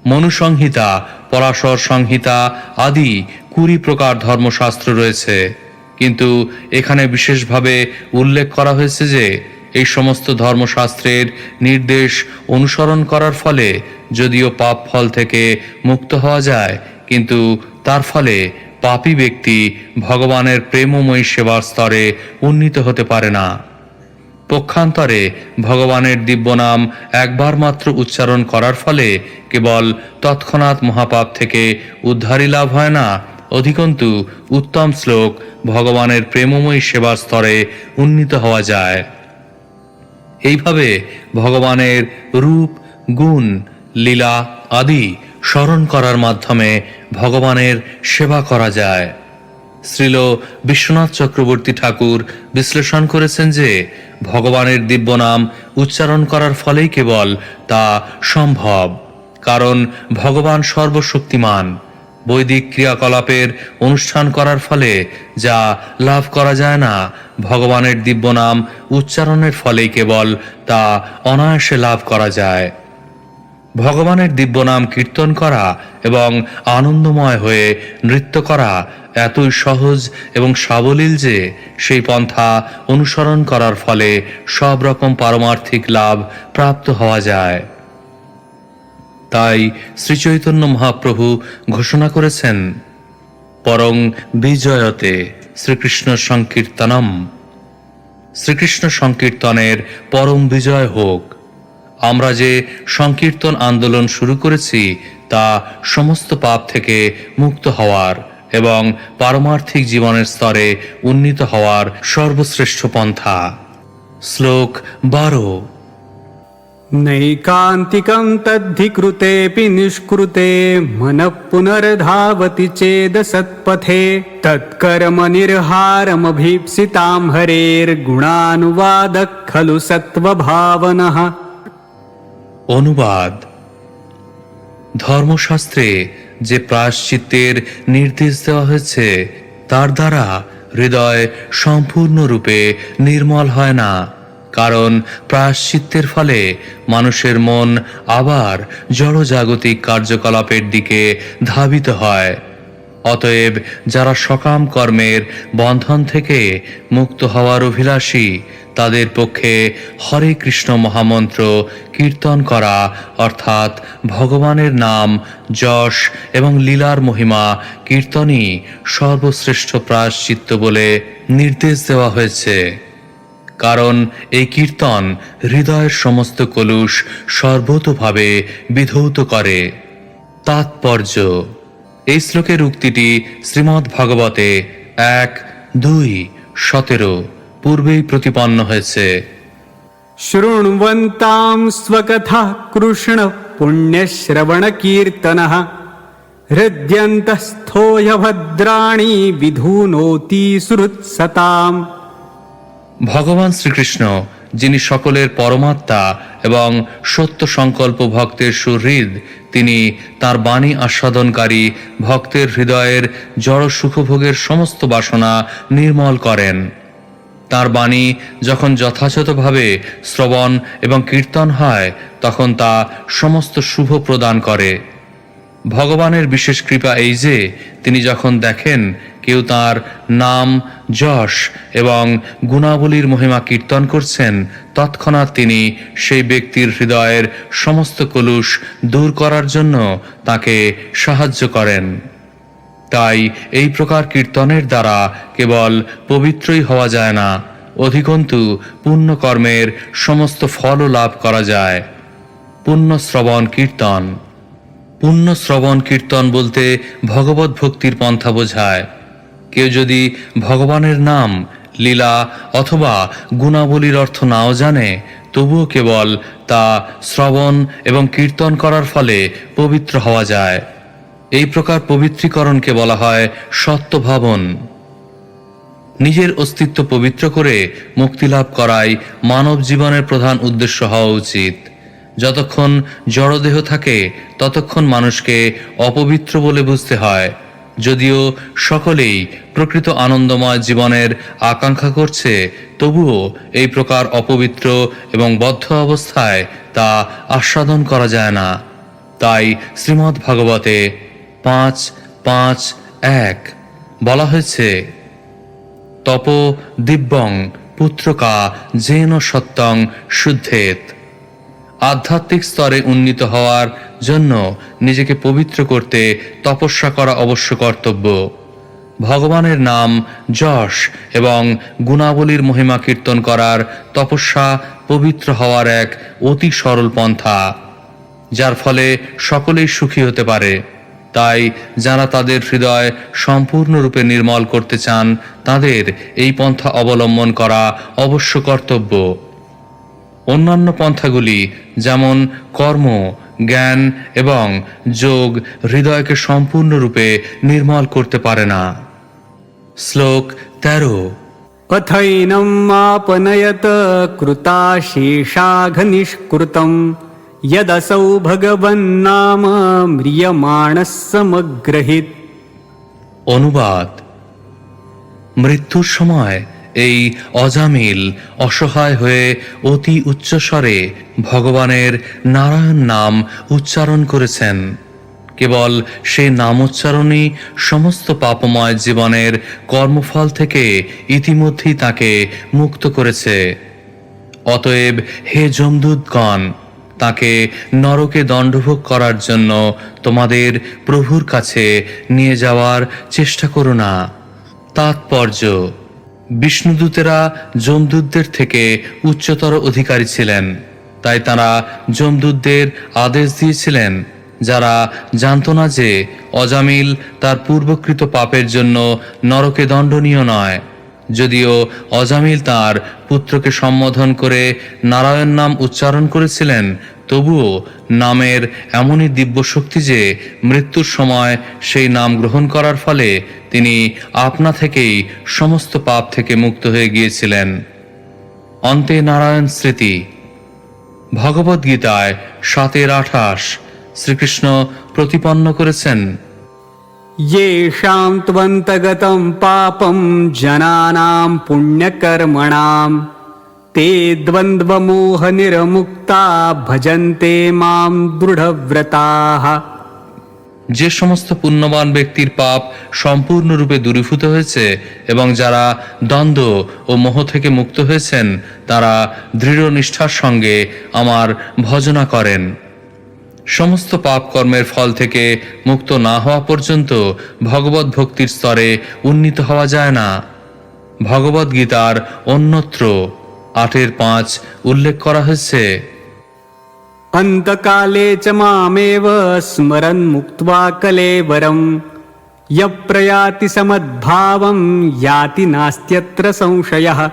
মনুসংহিতা, পরাশর সংহিতা আদি 20 প্রকার ধর্মশাস্ত্র রয়েছে, কিন্তু এখানে বিশেষভাবে উল্লেখ করা হয়েছে যে এই সমস্ত ধর্মশাস্ত্রের নির্দেশ অনুসরণ করার ফলে যদিও পাপ ফল থেকে মুক্ত হওয়া যায়, কিন্তু তার ফলে পাপী ব্যক্তি ভগবানের প্রেমময়ী সেবার স্তরে উন্নীত হতে পারে না। পক্ষান্তরে ভগবানের দিব্য নাম একবার মাত্র উচ্চারণ করার ফলে কেবল তৎক্ষণাৎ মহাপাপ থেকে উদ্ধারই লাভ হয় না, অধিকন্তু উত্তম শ্লোক ভগবানের প্রেমময়ী সেবার স্তরে উন্নীত হওয়া যায়। এইভাবে ভগবানের রূপ, গুণ, লীলা আদি স্মরণ করার মাধ্যমে ভগবানের সেবা করা যায়। শ্রীল বিশ্বনাথ চক্রবর্তী ঠাকুর বিশ্লেষণ করেছেন যে ভগবানের দিব্য নাম উচ্চারণ করার ফলেই কেবল তা সম্ভব, কারণ ভগবান সর্বশক্তিমান। বৈদিক ক্রিয়াকলাপের অনুষ্ঠান করার ফলে যা লাভ করা যায় না, ভগবানের দিব্য নাম উচ্চারণের ফলেই কেবল তা অনায়াসে লাভ করা যায়। ভগবানের দিব্য নাম কীর্তন করা এবং আনন্দময় হয়ে নৃত্য করা এতই সহজ এবং সাবলীল যে সেই পন্থা অনুসরণ করার ফলে সব রকম পারমার্থিক লাভ প্রাপ্ত হওয়া যায়। তাই শ্রী চৈতন্য মহাপ্রভু ঘোষণা করেছেন, পরং বিজয়তে শ্রীকৃষ্ণ সংকীর্তনম, শ্রীকৃষ্ণ সংকীর্তনের পরম বিজয় হোক। আমরা যে সংকীর্তন আন্দোলন শুরু করেছি তা সমস্ত পাপ থেকে মুক্ত হওয়ার এবং পারমার্থিক জীবনের স্তরে উন্নীত হওয়ার সর্বশ্রেষ্ঠ পন্থা। শ্লোক 12। नैकान्तिकं तद्धि कृतेऽपि निष्कृते मनः पुनर्धावति चेद सत्पथे तत्कर्म निर्हारमभीप्सितां हरेर्गुणानुवादः खलु सत्त्वभावनः। অনুবাদ: ধর্মশাস্ত্রে যে প্রায়শ্চিত্তের নির্দেশ দেওয়া হয়েছে তার দ্বারা হৃদয় সম্পূর্ণরূপে নির্মল হয় না, কারণ প্রায়শ্চিত্তের ফলে মানুষের মন আবার জড়জাগতিক কার্যকলাপের দিকে ধাবিত হয়। অতএব যারা সকাম কর্মের বন্ধন থেকে মুক্ত হওয়ার অভিলাষী তাদের পক্ষে হরে কৃষ্ণ মহামন্ত্র কীর্তন করা অর্থাৎ ভগবানের নাম, যশ এবং লীলার মহিমা কীর্তনই সর্বশ্রেষ্ঠ প্রায়শ্চিত্ত বলে নির্দেশ দেওয়া হয়েছে। কারণ এই কীর্তন হৃদয়ের সমস্ত কলুষ সর্বতোভাবে বিধৌত করে। তাৎপর্য: এই শ্লোকের উক্তিটি শ্রীমদ্ ভাগবতে 1:2-17 পূর্বেই প্রতিপন্ন হয়েছে। शृण्वन्तां स्वकथाः कृष्ण पुण्यश्रवणकीर्तनः हृद्यन्तस्थोऽयभद्राणि विधुनोति सुहृत्सताम्। ভগবান শ্রীকৃষ্ণ, যিনি সকলের পরমাত্মা এবং সত্য সংকল্প ভক্তের সুহৃদ, তিনি তার বাণী আস্বাদনকারী ভক্তের হৃদয়ের জড় সুখভোগের সমস্ত বাসনা নির্মল করেন। তার বাণী যখন যথাযথভাবে শ্রবণ এবং কীর্তন হয় তখন তা সমস্ত শুভ প্রদান করে। ভগবানের বিশেষ কৃপা এই যে তিনি যখন দেখেন কেউ তার নাম, যশ এবং গুণাবলীর মহিমা কীর্তন করছেন, তৎক্ষণাৎ তিনি সেই ব্যক্তির হৃদয়ের সমস্ত কলুষ দূর করার জন্য তাকে সাহায্য করেন। তাই এই প্রকার কীর্তনের দ্বারা কেবল পবিত্রই হওয়া যায় না, অধিকন্তু পুণ্যকর্মের সমস্ত ফলও লাভ করা যায়। পুণ্য শ্রবণ কীর্তন। পুণ্য শ্রবণ কীর্তন বলতে ভগবত ভক্তির পন্থা বোঝায়। কেউ যদি ভগবানের নাম, লীলা অথবা গুণাবলীর অর্থ নাও জানে, তবুও কেবল তা শ্রবণ এবং কীর্তন করার ফলে পবিত্র হওয়া যায়। এই প্রকার পবিত্রীকরণকে বলা হয় সত্যভাবন। নিজের অস্তিত্ব পবিত্র করে মুক্তি লাভ করাই মানব জীবনের প্রধান উদ্দেশ্য হওয়া উচিত। যতক্ষণ জড়দেহ থাকে ততক্ষণ মানুষকে অপবিত্র বলে বুঝতে হয়। যদিও সকলেই প্রকৃত আনন্দময় জীবনের আকাঙ্ক্ষা করছে, তবুও এই প্রকার অপবিত্র এবং বদ্ধ অবস্থায় তা আস্বাদন করা যায় না। তাই শ্রীমদ্ ভাগবতে 5:5-1 বলা হয়েছে, তপ দিব্যং পুত্রকা যেন সত্যং শুদ্ধেত। আধ্যাত্মিক স্তরে উন্নীত হওয়ার জন্য নিজেকে পবিত্র করতে তপস্যা করা অবশ্য কর্তব্য। ভগবানের নাম যশ এবং গুণাবলীর মহিমা কীর্তন করার তপস্যা পবিত্র হওয়ার এক অতি সরল পন্থা, যার ফলে সকলেই সুখী হতে পারে। তাই যারা তাদের হৃদয় সম্পূর্ণরূপে নির্মল করতে চান, তাদের এই পন্থা অবলম্বন করা অবশ্য কর্তব্য। অন্যান্য পন্থাগুলি যেমন কর্ম, জ্ঞান এবং যোগ হৃদয়কে সম্পূর্ণরূপে নির্মল করতে পারে না। শ্লোক 13। अथैनम् आपनयत कृताशेषाघनिष्कृतम् यदसौ भगवन्नाम म्रियमाणः समग्रहित। অনুবাদ: মৃত্যুর সময় এই অজামিল অসহায় হয়ে অতি উচ্চস্বরে ভগবানের নারায়ণ নাম উচ্চারণ করেছেন। কেবল সেই নামোচ্চারণই সমস্ত পাপময় জীবনের কর্মফল থেকে ইতিমধ্যেই তাকে মুক্ত করেছে। অতএব হে যমদূতগণ, তাকে নরকে দণ্ডভোগ করার জন্য তোমাদের প্রভুর কাছে নিয়ে যাওয়ার চেষ্টা করো না। তাৎপর্য: বিষ্ণুদূতেরা যমদূতদের থেকে উচ্চতর অধিকারী ছিলেন, তাই তারা যমদূতদের আদেশ দিয়েছিলেন, যারা জানত না যে অজামিল তার পূর্বকৃত পাপের জন্য নরকে দণ্ডনীয় নয়। যদিও অজামিল তার পুত্রকে সম্বোধন করে নারায়ণ নাম উচ্চারণ করেছিলেন, তবুও নামের এমনই দিব্য শক্তি যে মৃত্যুর সময় সেই নাম গ্রহণ করার ফলে তিনি আপনা থেকেই সমস্ত পাপ থেকে মুক্ত হয়ে গিয়েছিলেন। অন্তে নারায়ণ স্মৃতি। ভগবদ্গীতায় 7:28 শ্রীকৃষ্ণ প্রতিপন্ন করেছেন, येषां त्वन्तगतं पापं जनानां पुण्यकर्मणां ते द्वन्द्वमोहनिर्मुक्ता भजन्ते मां दृढव्रताः। যে সমস্ত পুণ্যবান ব্যক্তির পাপ সম্পূর্ণরূপে দূরীভূত হয়েছে এবং যারা দ্বন্দ্ব ও মোহ থেকে মুক্ত হয়েছেন, তারা দৃঢ় নিষ্ঠার সঙ্গে আমার ভজনা করেন। সমস্ত পাপ কর্মের ফল থেকে মুক্ত না হওয়া পর্যন্ত ভগবত ভক্তির স্তরে উন্নীত হওয়া যায় না। ভগবদ্গীতার অন্যত্র 8:5 উল্লেখ করা হয়েছে, अन्तकाले च मामेव स्मरन् मुक्त्वा कलेवरं यः प्रयाति समद्भावं याति नास्त्यत्र संशयः।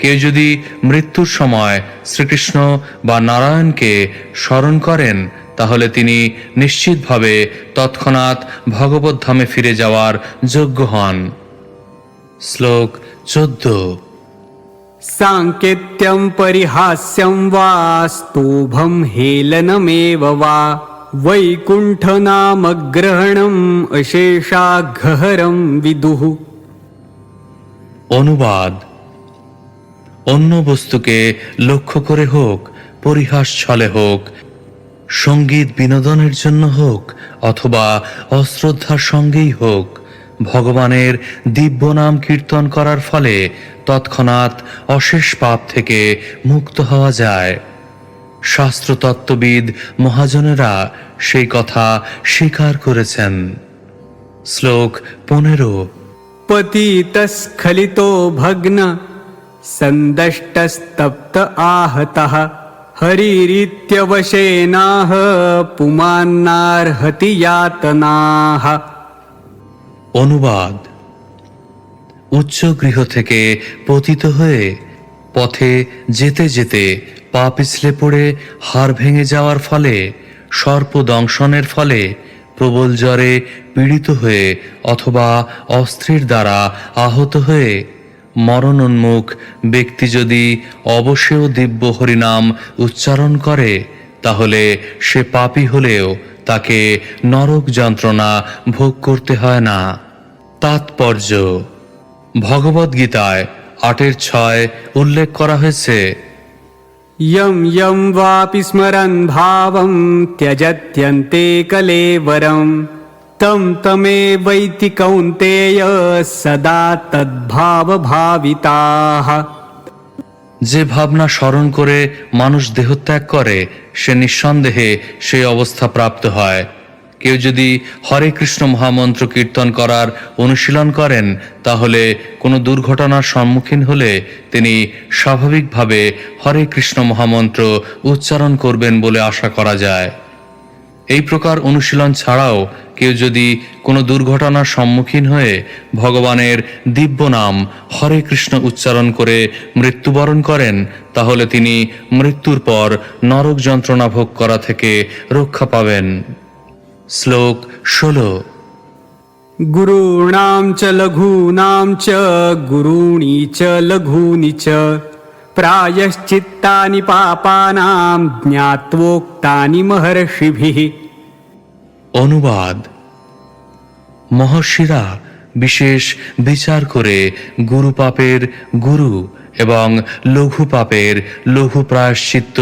কেউ যদি মৃত্যুর সময় শ্রীকৃষ্ণ বা নারায়ণকে স্মরণ করেন, তাহলে তিনি নিশ্চিতভাবে তৎক্ষণাৎ ভগবত ধামে ফিরে যাওয়ার যোগ্য হন। শ্লোক 14। साङ्केत्यं परिहास्यं वा स्तोभं हेलनमेव वा वैकुण्ठनामग्रहणम् अशेषाघहरं विदुः। অনুবাদ: অন্য বস্তুকে লক্ষ্য করে হোক, পরিহাস ছলে হোক, সঙ্গীত বিনোদনের জন্য হোক অথবা অশ্রদ্ধার সঙ্গেই হোক, ভগবানের দিব্য নাম কীর্তন করার ফলে তৎক্ষণাৎ অশেষ পাপ থেকে মুক্ত হওয়া যায়। শাস্ত্রতত্ত্ববিদ মহাজনেরা সেই কথা স্বীকার করেছেন। শ্লোক 15। पतितस्खलितो भग्न सन्दष्टस्तप्त आहतः हरिरित्यवशेनाह पुमान्नार्हति यातनाः। অনুবাদ: উচ্চ গৃহ থেকে পতিত হয়ে পথে যেতে যেতে পা পিছলে পড়ে হাড় ভেঙে যাওয়ার ফলে, সর্পদংশনের ফলে, প্রবল জ্বরে পীড়িত হয়ে অথবা অস্ত্রের দ্বারা আহত হয়ে মরণোন্মুখ ব্যক্তি যদি অবশ্যই দিব্য হরিনাম উচ্চারণ করে, তাহলে সে পাপী হলেও তাকে নরক যন্ত্রণা ভোগ করতে হয় না। তাৎপর্য: ভগবদ্গীতায় 8:6 উল্লেখ করা হয়েছে, यं यं वापि स्मरन् भावं त्यजत्यन्ते कलेवरं तं तमेवैति कौन्तेय सदा तद्भावभाविताः। যে ভাবনা স্মরণ করে মানুষ দেহত্যাগ করে, সে নিঃসন্দেহে সেই অবস্থা প্রাপ্ত হয়। কেউ যদি হরে কৃষ্ণ মহামন্ত্র কীর্তন করার অনুশীলন করেন, তাহলে কোনো দুর্ঘটনার সম্মুখীন হলে তিনি স্বাভাবিকভাবে হরে কৃষ্ণ মহামন্ত্র উচ্চারণ করবেন বলে আশা করা যায়। এই প্রকার অনুশীলন ছাড়াও কেউ যদি কোনো দুর্ঘটনার সম্মুখীন হয়ে ভগবানের দিব্য নাম হরে কৃষ্ণ উচ্চারণ করে মৃত্যুবরণ করেন, তাহলে তিনি মৃত্যুর পর নরক যন্ত্রণা ভোগ করা থেকে রক্ষা পাবেন। শ্লোক 16। गुरूणां च लघूनां च गुरूणि च लघूनि च प्रायश्चित्तानि पापानां ज्ञात्वोक्तानि महर्षिभिः। অনুবাদ: মহর্ষিরা বিশেষ বিচার করে গুরু পাপের গুরু এবং লঘু পাপের লঘু প্রায়শ্চিত্ত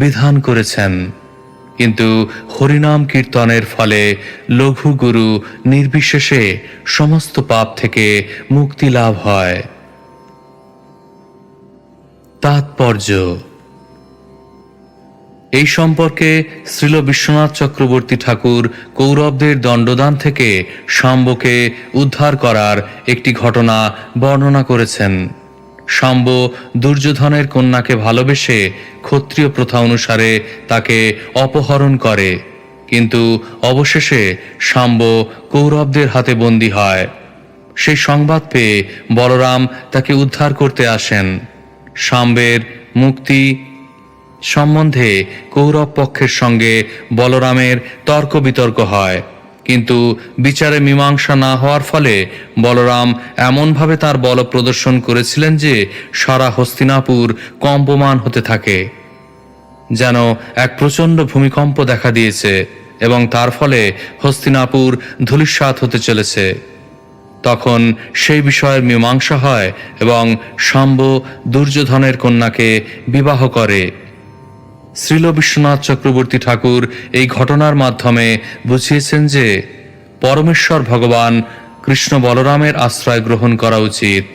বিধান করেছেন, কিন্তু হরিনাম কীর্তনের ফলে লঘু গুরু নির্বিশেষে সমস্ত পাপ থেকে মুক্তি লাভ হয়। তাৎপর্য: এই সম্পর্কে শ্রীল বিশ্বনাথ চক্রবর্তী ঠাকুর কৌরবদের দণ্ডদান থেকে শাম্বকে উদ্ধার করার একটি ঘটনা বর্ণনা করেছেন। শাম্ব দুর্যোধনের কন্যাকে ভালোবেসে ক্ষত্রিয় প্রথা অনুসারে তাকে অপহরণ করে, কিন্তু অবশেষে শাম্ব কৌরবদের হাতে বন্দী হয়। সেই সংবাদ পেয়ে বলরাম তাকে উদ্ধার করতে আসেন। শাম্বের মুক্তি সম্বন্ধে কৌরব পক্ষের সঙ্গে বলরামের তর্ক বিতর্ক হয়, কিন্তু বিচারে মীমাংসা না হওয়ার ফলে বলরাম এমনভাবে তার বল প্রদর্শন করেছিলেন যে সারা হস্তিনাপুর কম্পমান হতে থাকে, যেন এক প্রচণ্ড ভূমিকম্প দেখা দিয়েছে এবং তার ফলে হস্তিনাপুর ধূলিসাৎ হতে চলেছে। তখন সেই বিষয়ের মীমাংসা হয় এবং শাম্ব দুর্যোধনের কন্যাকে বিবাহ করে। শ্রীল বিশ্বনাথ চক্রবর্তী ঠাকুর এই ঘটনার মাধ্যমে বুঝিয়েছেন যে পরমেশ্বর ভগবান কৃষ্ণ বলরামের আশ্রয় গ্রহণ করা উচিত।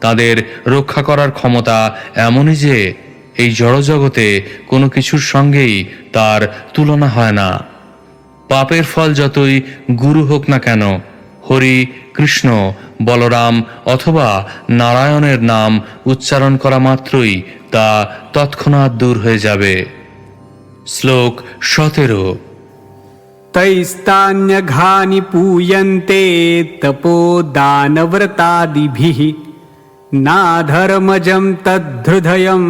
তাদের রক্ষা করার ক্ষমতা এমনই যে এই জড়জগতে কোনো কিছুর সঙ্গেই তার তুলনা হয় না। পাপের ফল যতই গুরু হোক না কেন, হরি, কৃষ্ণ, বলরাম অথবা নারায়ণের নাম উচ্চারণ করা মাত্রই তা তৎক্ষণাৎ দূর হয়ে যাবে। শ্লোক 17। तैस्तान्यघानि पूयन्ते तपोदानव्रतादिभिः नाधर्मजं तद्धृदयं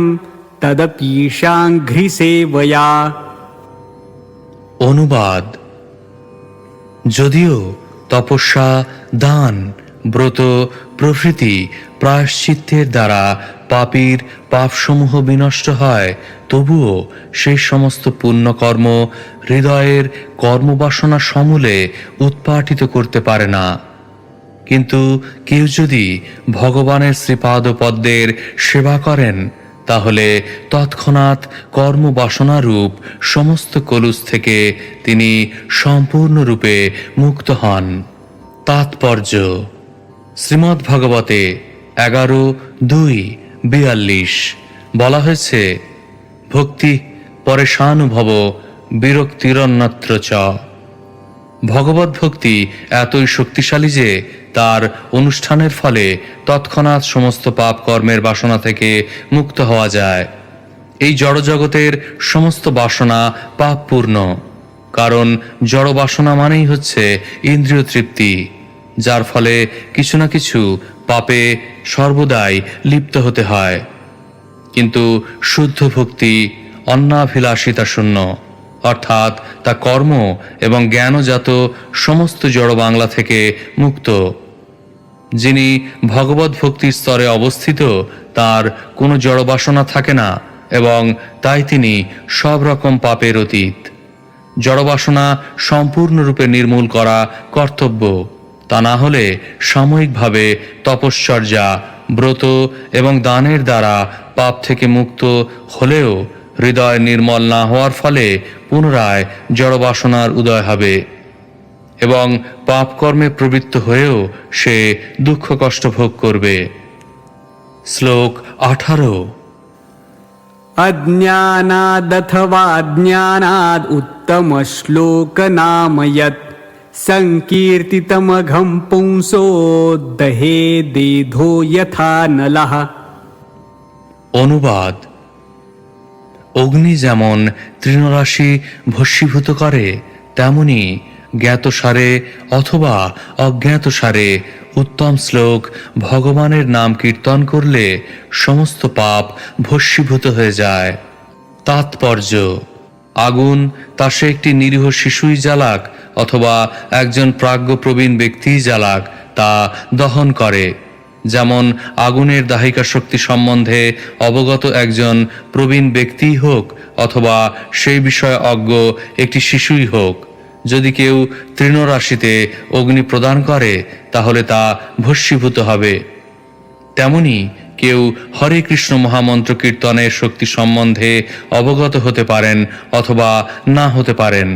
तदपीशाङ्घ्रिसेवया। অনুবাদ: যদিও তপস্যা, দান, ব্রত প্রভৃতি প্রায়শ্চিত্তের দ্বারা পাপীর পাপসমূহ বিনষ্ট হয়, তবুও সেই সমস্ত পুণ্যকর্ম হৃদয়ের কর্মবাসনা সমূলে উৎপাটিত করতে পারে না। কিন্তু কেউ যদি ভগবানের শ্রীপাদপদ্মের সেবা করেন, তাহলে তৎক্ষণাৎ কর্মবাসনারূপ সমস্ত কলুষ থেকে তিনি সম্পূর্ণরূপে মুক্ত হন। তাৎপর্য: শ্রীমদ্ ভাগবতে 11:2-42 বলা হয়েছে, ভক্তি পরেশানুভব বিরক্তিরন্যত্র চ। ভগবত ভক্তি এতই শক্তিশালী যে তার অনুষ্ঠানের ফলে তৎক্ষণাৎ সমস্ত পাপ কর্মের বাসনা থেকে মুক্ত হওয়া যায়। এই জড়জগতের সমস্ত বাসনা পাপপূর্ণ, কারণ জড় বাসনা মানেই হচ্ছে ইন্দ্রিয় তৃপ্তি, যার ফলে কিছু না কিছু পাপে সর্বদাই লিপ্ত হতে হয়। কিন্তু শুদ্ধ ভক্তি অন্নাভিলাষিতা শূন্য, অর্থাৎ তা কর্ম এবং জ্ঞানজাত সমস্ত জড় বাংলা থেকে মুক্ত। যিনি ভগবত ভক্তির স্তরে অবস্থিত, তার কোনো জড় বাসনা থাকে না এবং তাই তিনি সব রকম পাপের অতীত। জড় বাসনা সম্পূর্ণরূপে নির্মূল করা কর্তব্য, তা না হলে সাময়িকভাবে তপশ্চর্যা, ব্রত এবং দানের দ্বারা পাপ থেকে মুক্ত হলেও হৃদয় নির্মল না হওয়ার ফলে পুনরায় জড়বাসনার উদয় হবে এবং পাপ কর্মে প্রবৃত্ত হয়েও সে দুঃখ কষ্ট ভোগ করবে। শ্লোক 18। अज्ञानादथवा ज्ञानाद् उत्तरं उत्तमश्लोकनाम यत् संकीर्तितमघं पुंसो दहे देधो यथा नलः। অনুবাদ: অগ্নি যেমন তৃণরাশি ভস্মীভূত করে, তেমনি জ্ঞাতসারে অথবা অজ্ঞাতসারে উত্তম শ্লোক ভগবানের নাম কীর্তন করলে সমস্ত পাপ ভস্মীভূত হয়ে যায়। তাৎপর্য: আগুন তা সে একটি নিরীহ শিশুই জ্বালাক অথবা একজন প্রাজ্ঞপ্রবীণ ব্যক্তিই জ্বালাক, তা দহন করে। যেমন আগুনের দাহিকা শক্তি সম্বন্ধে অবগত একজন প্রবীণ ব্যক্তিই হোক অথবা সেই বিষয়ে অজ্ঞ একটি শিশুই হোক, যদি কেউ তৃণরাশিতে অগ্নি প্রদান করে তাহলে তা ভস্মীভূত হবে। তেমনি কেউ হরে কৃষ্ণ মহামন্ত্র কীর্তনের শক্তি সম্বন্ধে অবগত হতে পারেন অথবা না হতে পারেন,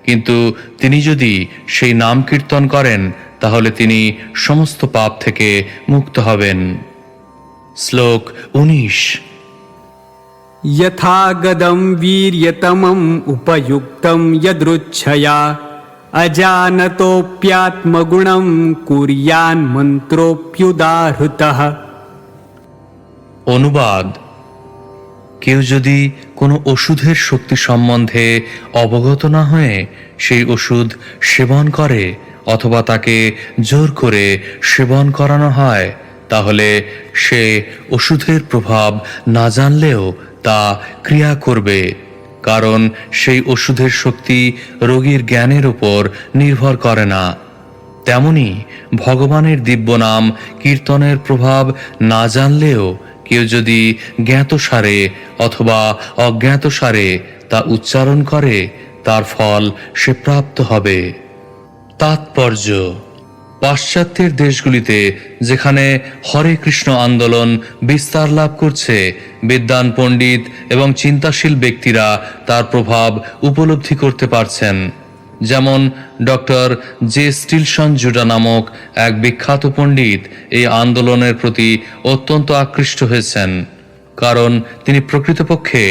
কিন্তু তিনি যদি সেই নাম কীর্তন করেন তাহলে তিনি সমস্ত পাপ থেকে মুক্ত হবেন। শ্লোক 19। यथा गदं वीर्यतमम् उपयुक्तं यदृच्छया अजानतोऽप्यात्मगुणं कुर्यान् मन्त्रोऽप्युदाहृतः। অনুবাদ: কেউ যদি কোনো ওষুধের শক্তি সম্বন্ধে অবগত না হয়ে সেই ওষুধ সেবন করে অথবা তাকে জোর করে সেবন করানো হয়, তাহলে সে ওষুধের প্রভাব না জানলেও তা ক্রিয়া করবে, কারণ সেই ওষুধের শক্তি রোগীর জ্ঞানের উপর নির্ভর করে না। তেমনি ভগবানের দিব্য নাম কীর্তনের প্রভাব না জানলেও কেউ যদি জ্ঞাতসারে অথবা অজ্ঞাতসারে তা উচ্চারণ করে তার ফল সে প্রাপ্ত হবে। তাৎপর্য: পাশ্চাত্যের দেশগুলিতে যেখানে হরে কৃষ্ণ আন্দোলন বিস্তার লাভ করছে, বিদ্বান পণ্ডিত এবং চিন্তাশীল ব্যক্তিরা তার প্রভাব উপলব্ধি করতে পারছেন। যেমন ডক্টর জে স্টিলসন জুডা নামক এক বিখ্যাত পণ্ডিত এই আন্দোলনের প্রতি অত্যন্ত আকৃষ্ট হয়েছেন, কারণ তিনি প্রকৃতপক্ষে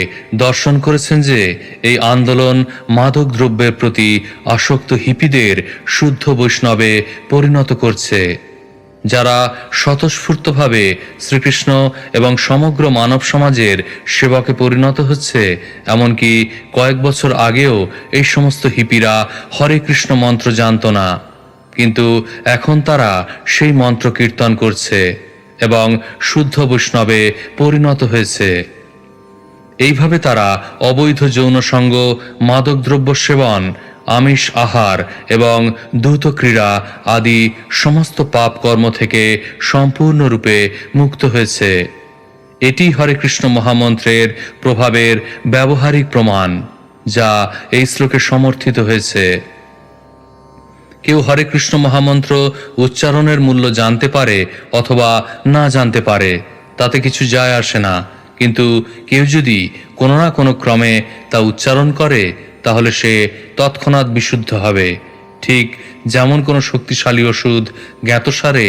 দর্শন করেছেন যে এই আন্দোলন মাদক দ্রব্যের প্রতি আসক্ত হিপিদের শুদ্ধ বৈষ্ণবে পরিণত করছে, যারা স্বতঃস্ফূর্তভাবে শ্রীকৃষ্ণ এবং সমগ্র মানব সমাজের সেবকে পরিণত হচ্ছে। এমনকি কয়েক বছর আগেও এই সমস্ত হিপিরা হরে কৃষ্ণ মন্ত্র জানত না, কিন্তু এখন তারা সেই মন্ত্র কীর্তন করছে এবং শুদ্ধ বৈষ্ণবে পরিণত হয়েছে। এইভাবে তারা অবৈধ যৌন সঙ্গ, মাদকদ্রব্য সেবন, আমিষ আহার এবং দ্রুত ক্রীড়া আদি সমস্ত পাপ কর্ম থেকে সম্পূর্ণরূপে মুক্ত হয়েছে। এটি হরে কৃষ্ণ মহামন্ত্রের প্রভাবের ব্যবহারিক প্রমাণ, যা এই শ্লোকে সমর্থিত হয়েছে। কেউ হরে কৃষ্ণ মহামন্ত্র উচ্চারণের মূল্য জানতে পারে অথবা না জানতে পারে, তাতে কিছু যায় আসে না, কিন্তু কেউ যদি কোনো না কোনো ক্রমে তা উচ্চারণ করে তাহলে সে তৎক্ষণাৎ বিশুদ্ধ হবে। ঠিক যেমন কোনো শক্তিশালী ওষুধ জ্ঞাতসারে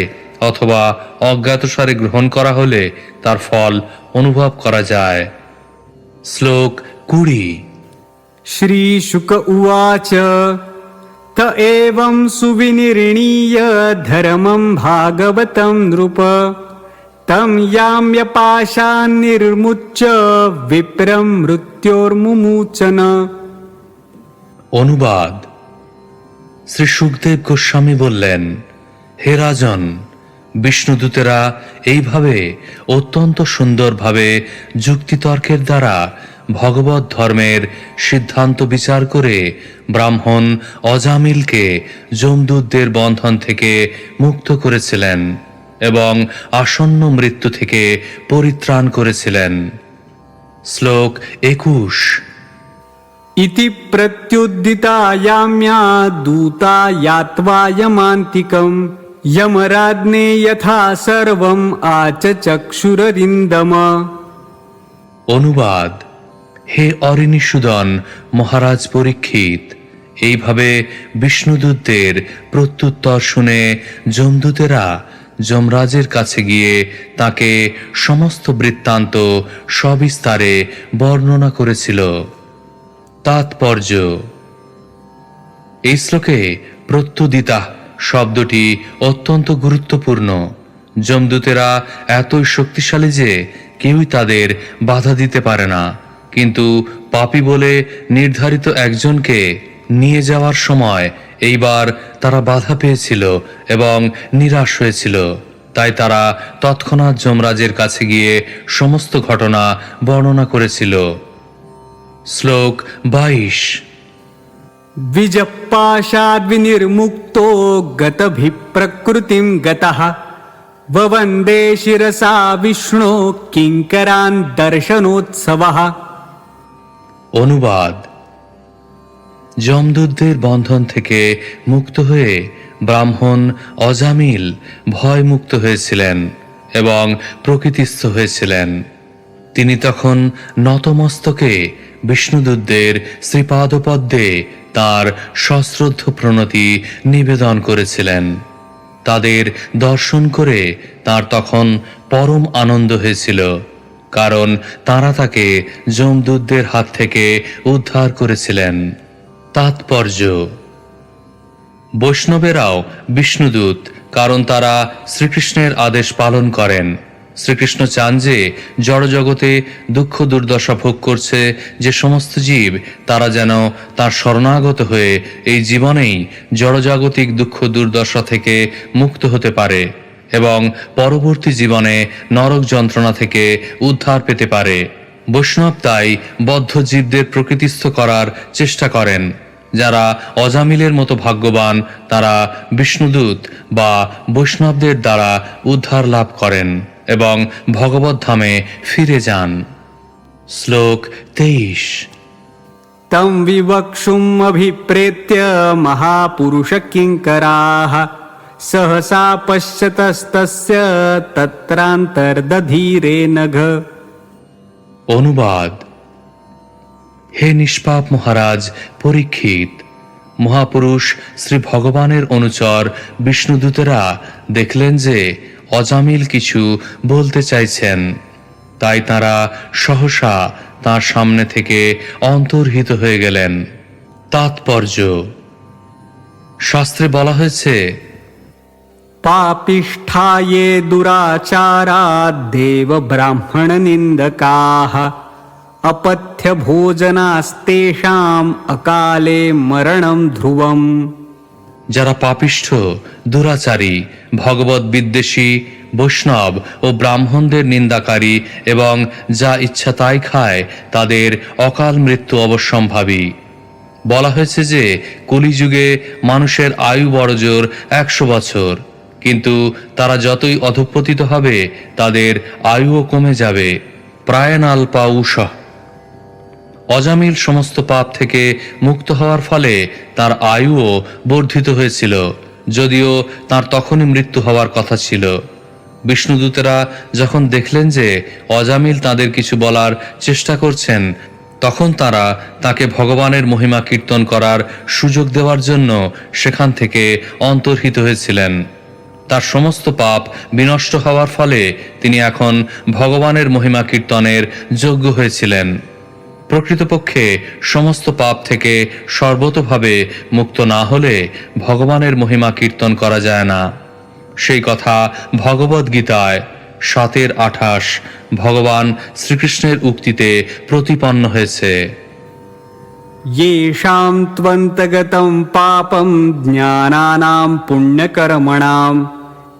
অথবা অজ্ঞাতসারে গ্রহণ করা হলে তার ফল অনুভব করা যায়। শ্লোক 20। श्रीशुक उवाच त एवं सुविनिर्णीय धर्मं भागवतं नृप तं याम्यपाशान्निर्मुच्य विप्रं मृत्योर्मुमुचन। অনুবাদ: শ্রী সুখদেব গোস্বামী বললেন, হে রাজন, বিষ্ণুদূতেরা এইভাবে অত্যন্ত সুন্দরভাবে যুক্তিতর্কের দ্বারা ভগবত ধর্মের সিদ্ধান্ত বিচার করে ব্রাহ্মণ অজামিলকে যমদূতদের বন্ধন থেকে মুক্ত করেছিলেন এবং আসন্ন মৃত্যু থেকে পরিত্রাণ করেছিলেন। শ্লোক 21। इति प्रत्युद्दितायाम्या दूता यात्वा यमान्तिकं यमराज्ञे यथा सर्वम् आचचक्षुररिन्दम। অনুবাদ: হে অরিনিষুদন মহারাজ পরীক্ষিত, এইভাবে বিষ্ণুদূতদের প্রত্যুত্তর শুনে যমদূতেরা যমরাজের কাছে গিয়ে তাকে সমস্ত বৃত্তান্ত সবিস্তারে বর্ণনা করেছিল। তাৎপর্য: এই শ্লোকে প্রত্যুদিতা শব্দটি অত্যন্ত গুরুত্বপূর্ণ। যমদূতেরা এতই শক্তিশালী যে কেউই তাদের বাধা দিতে পারে না, কিন্তু পাপী বলে নির্ধারিত একজনকে নিয়ে যাওয়ার সময় এইবার তারা বাধা পেয়েছিল এবং নিরাশ হয়েছিল। তাই তারা তৎক্ষণাৎ যমরাজের কাছে গিয়ে সমস্ত ঘটনা বর্ণনা করেছিল। শ্লোক 22। द्विजपाशाद्विनिर्मुक्तो गतभिप्रकृतिं गतः ववन्दे शिरसा विष्णो किङ्करान् दर्शनोत्सवः। অনুবাদ: যমদূতদের বন্ধন থেকে মুক্ত হয়ে ব্রাহ্মণ অজামিল ভয়মুক্ত হয়েছিলেন এবং প্রকৃতিস্থ হয়েছিলেন। তিনি তখন নতমস্তকে বিষ্ণুদূতদের শ্রীপাদপদ্মে তার সশ্রদ্ধ প্রণতি নিবেদন করেছিলেন। তাদের দর্শন করে তার তখন পরম আনন্দ হয়েছিল, কারণ তারা তাকে যমদূতদের হাত থেকে উদ্ধার করেছিলেন। তাৎপর্য: বৈষ্ণবেরাও বিষ্ণুদূত, কারণ তারা শ্রীকৃষ্ণের আদেশ পালন করেন। শ্রীকৃষ্ণ চান যে জড়জগতে দুঃখ দুর্দশা ভোগ করছে যে সমস্ত জীব, তারা যেন তার শরণাগত হয়ে এই জীবনেই জড়জাগতিক দুঃখ দুর্দশা থেকে মুক্ত হতে পারে এবং পরবর্তী জীবনে নরক যন্ত্রণা থেকে উদ্ধার পেতে পারে। বৈষ্ণব তাই বদ্ধ জীবদের প্রকৃতিস্থ করার চেষ্টা করেন। যারা অজামিলের মতো ভাগ্যবান, তারা বিষ্ণুদূত বা বৈষ্ণবদের দ্বারা উদ্ধার লাভ করেন এবং ভগবত ধামে ফিরে যান। শ্লোক 23। तं विवक्षुमभिप्रेत्य महापुरुषकिङ्कराः सहसा पश्यतस्तस्य तत्रान्तर्दधीरे नघ। অনুবাদ: হে নিষ্পাপ মহারাজ পরীক্ষিত, মহাপুরুষ শ্রী ভগবানের অনুচর বিষ্ণুদূতেরা দেখলেন যে অজামিল কিছু বলতে চাইছেন, তাই তারা সহসা তার সামনে থেকে অন্তর্হিত হয়ে গেলেন। তাৎপর্য: শাস্ত্রে বলা হয়েছে, पापिष्ठा ये दुराचारा देव ब्राह्मण निंदकाः अपथ्य भोजनास्तेषाम् अकाले मरणं ध्रुवम्। যারা পাপিষ্ঠ, দুরাচারী, ভগবত বিদ্বেষী, বৈষ্ণব ও ব্রাহ্মণদের নিন্দাকারী এবং যা ইচ্ছা তাই খায়, তাদের অকাল মৃত্যু অবশ্যম্ভাবী। বলা হয়েছে যে কলিযুগে মানুষের আয়ু বড়জোর 100 বছর, কিন্তু তারা যতই অধঃপতিত হবে তাদের আয়ুও কমে যাবে। প্রায়নাল্পাউষঃ। অজামিল সমস্ত পাপ থেকে মুক্ত হওয়ার ফলে তার আয়ুও বর্ধিত হয়েছিল, যদিও তার তখনই মৃত্যু হওয়ার কথা ছিল। বিষ্ণুদূতেরা যখন দেখলেন যে অজামিল তাদের কিছু বলার চেষ্টা করছেন, তখন তারা তাকে ভগবানের মহিমা কীর্তন করার সুযোগ দেওয়ার জন্য সেখান থেকে অন্তর্হিত হয়েছিলেন। তার সমস্ত পাপ বিনষ্ট হওয়ার ফলে তিনি এখন ভগবানের মহিমা কীর্তনের যোগ্য হয়েছিলেন। প্রকৃতপক্ষে সমস্ত পাপ থেকে সর্বতোভাবে মুক্ত না হলে ভগবানের মহিমা কীর্তন করা যায় না। সেই কথা ভগবদ গীতায় 7:28 ভগবান শ্রীকৃষ্ণের উক্তিতে প্রতিপন্ন হয়েছে। येषां त्वन्तगतं पापं ज्ञानानां पुण्यकर्मणां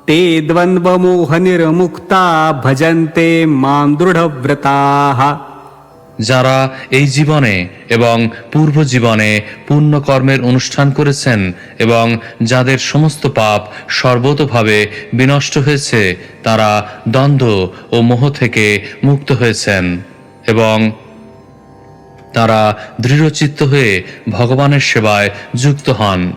ते द्वन्द्वमोहनिर्मुक्ता भजन्ते मां दृढव्रताः। যারা এই জীবনে এবং পূর্ব জীবনে পুণ্য কর্মের অনুষ্ঠান করেছেন এবং যাদের সমস্ত পাপ সর্বতোভাবে বিনষ্ট হয়েছে, তারা দ্বন্দ্ব ও মোহ থেকে মুক্ত হয়েছেন এবং তারা দৃঢ়চিত্ত হয়ে ভগবানের সেবায় যুক্ত হন।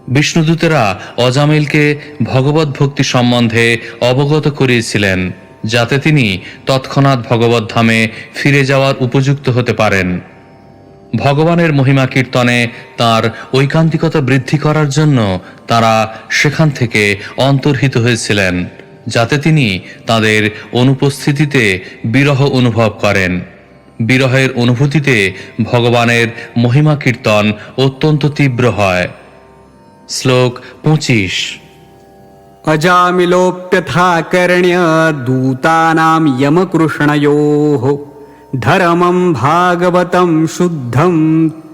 বিষ্ণুদূতেরা অজামিলকে ভগবত ভক্তি সম্বন্ধে অবগত করিয়েছিলেন, যাতে তিনি তৎক্ষণাৎ ভগবত ধামে ফিরে যাওয়ার উপযুক্ত হতে পারেন। ভগবানের মহিমা কীর্তনে তার ঐকান্তিকতা বৃদ্ধি করার জন্য তারা সেখান থেকে অন্তর্হিত হয়েছিলেন, যাতে তিনি তাদের অনুপস্থিতিতে বিরহ অনুভব করেন। বিরহের অনুভূতিতে ভগবানের মহিমা কীর্তন অত্যন্ত তীব্র হয়। শ্লোক 25। अजामिलोऽप्यथा कर्ण्य दूतानां यमकृष्णयोः धर्मं भागवतं शुद्धं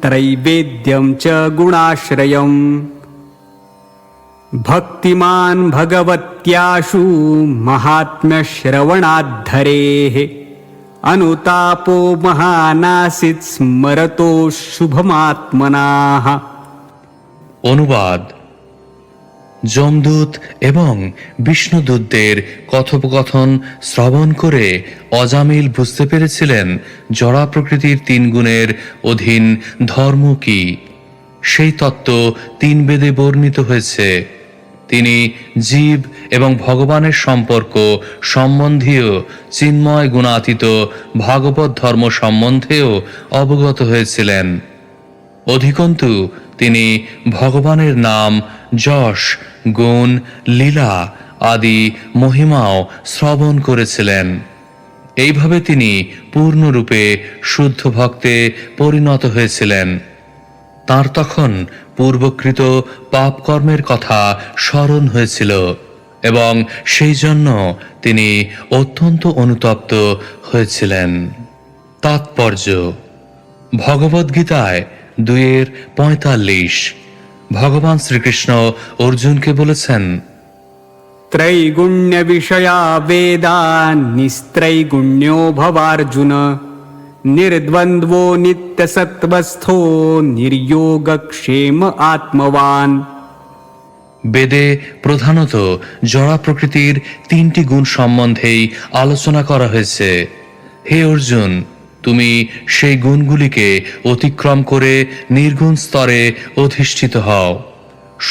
त्रैवेद्यं च गुणाश्रयम् भक्तिमान् भगवत्याशु महात्म्यश्रवणाद्धरेः अनुतापो महानासीत् स्मरतो शुभमात्मनाः। অনুবাদ: যমদূত এবং বিষ্ণুদূতদের কথোপকথন শ্রবণ করে অজামিল বুঝতে পেরেছিলেন জড়া প্রকৃতির তিন গুণের অধীন ধর্ম কি। সেই তত্ত্ব তিন বেদে বর্ণিত হয়েছে। তিনি জীব এবং ভগবানের সম্পর্ক সম্বন্ধীয় চিন্ময় গুণাতীত ভাগবত ধর্ম সম্বন্ধেও অবগত হয়েছিলেন। অধিকন্তু তিনি ভগবানের নাম, যশ, গুণ, লীলা আদি মহিমাও শ্রবণ করেছিলেন। এইভাবে তিনি পূর্ণরূপে শুদ্ধ ভক্তে পরিণত হয়েছিলেন। তার তখন পূর্বকৃত পাপকর্মের কথা স্মরণ হয়েছিল এবং সেই জন্য তিনি অত্যন্ত অনুতপ্ত হয়েছিলেন। তাৎপর্য: ভগবদ্গীতায় 2:45 ভগবান শ্রীকৃষ্ণ অর্জুনকে বলেছেন, त्रैगुण्य विषया वेदा निस्त्रैगुण्यो भवार्जुन निर्द्वन्द्वो नित्यसत्वस्थो निर्योगक्षेम आत्मवान्। বেদে প্রধানত জড়া প্রকৃতির তিনটি গুণ সম্বন্ধেই আলোচনা করা হয়েছে। হে অর্জুন, তুমি সেই গুণগুলিকে অতিক্রম করে নির্গুণ স্তরে অধিষ্ঠিত হও,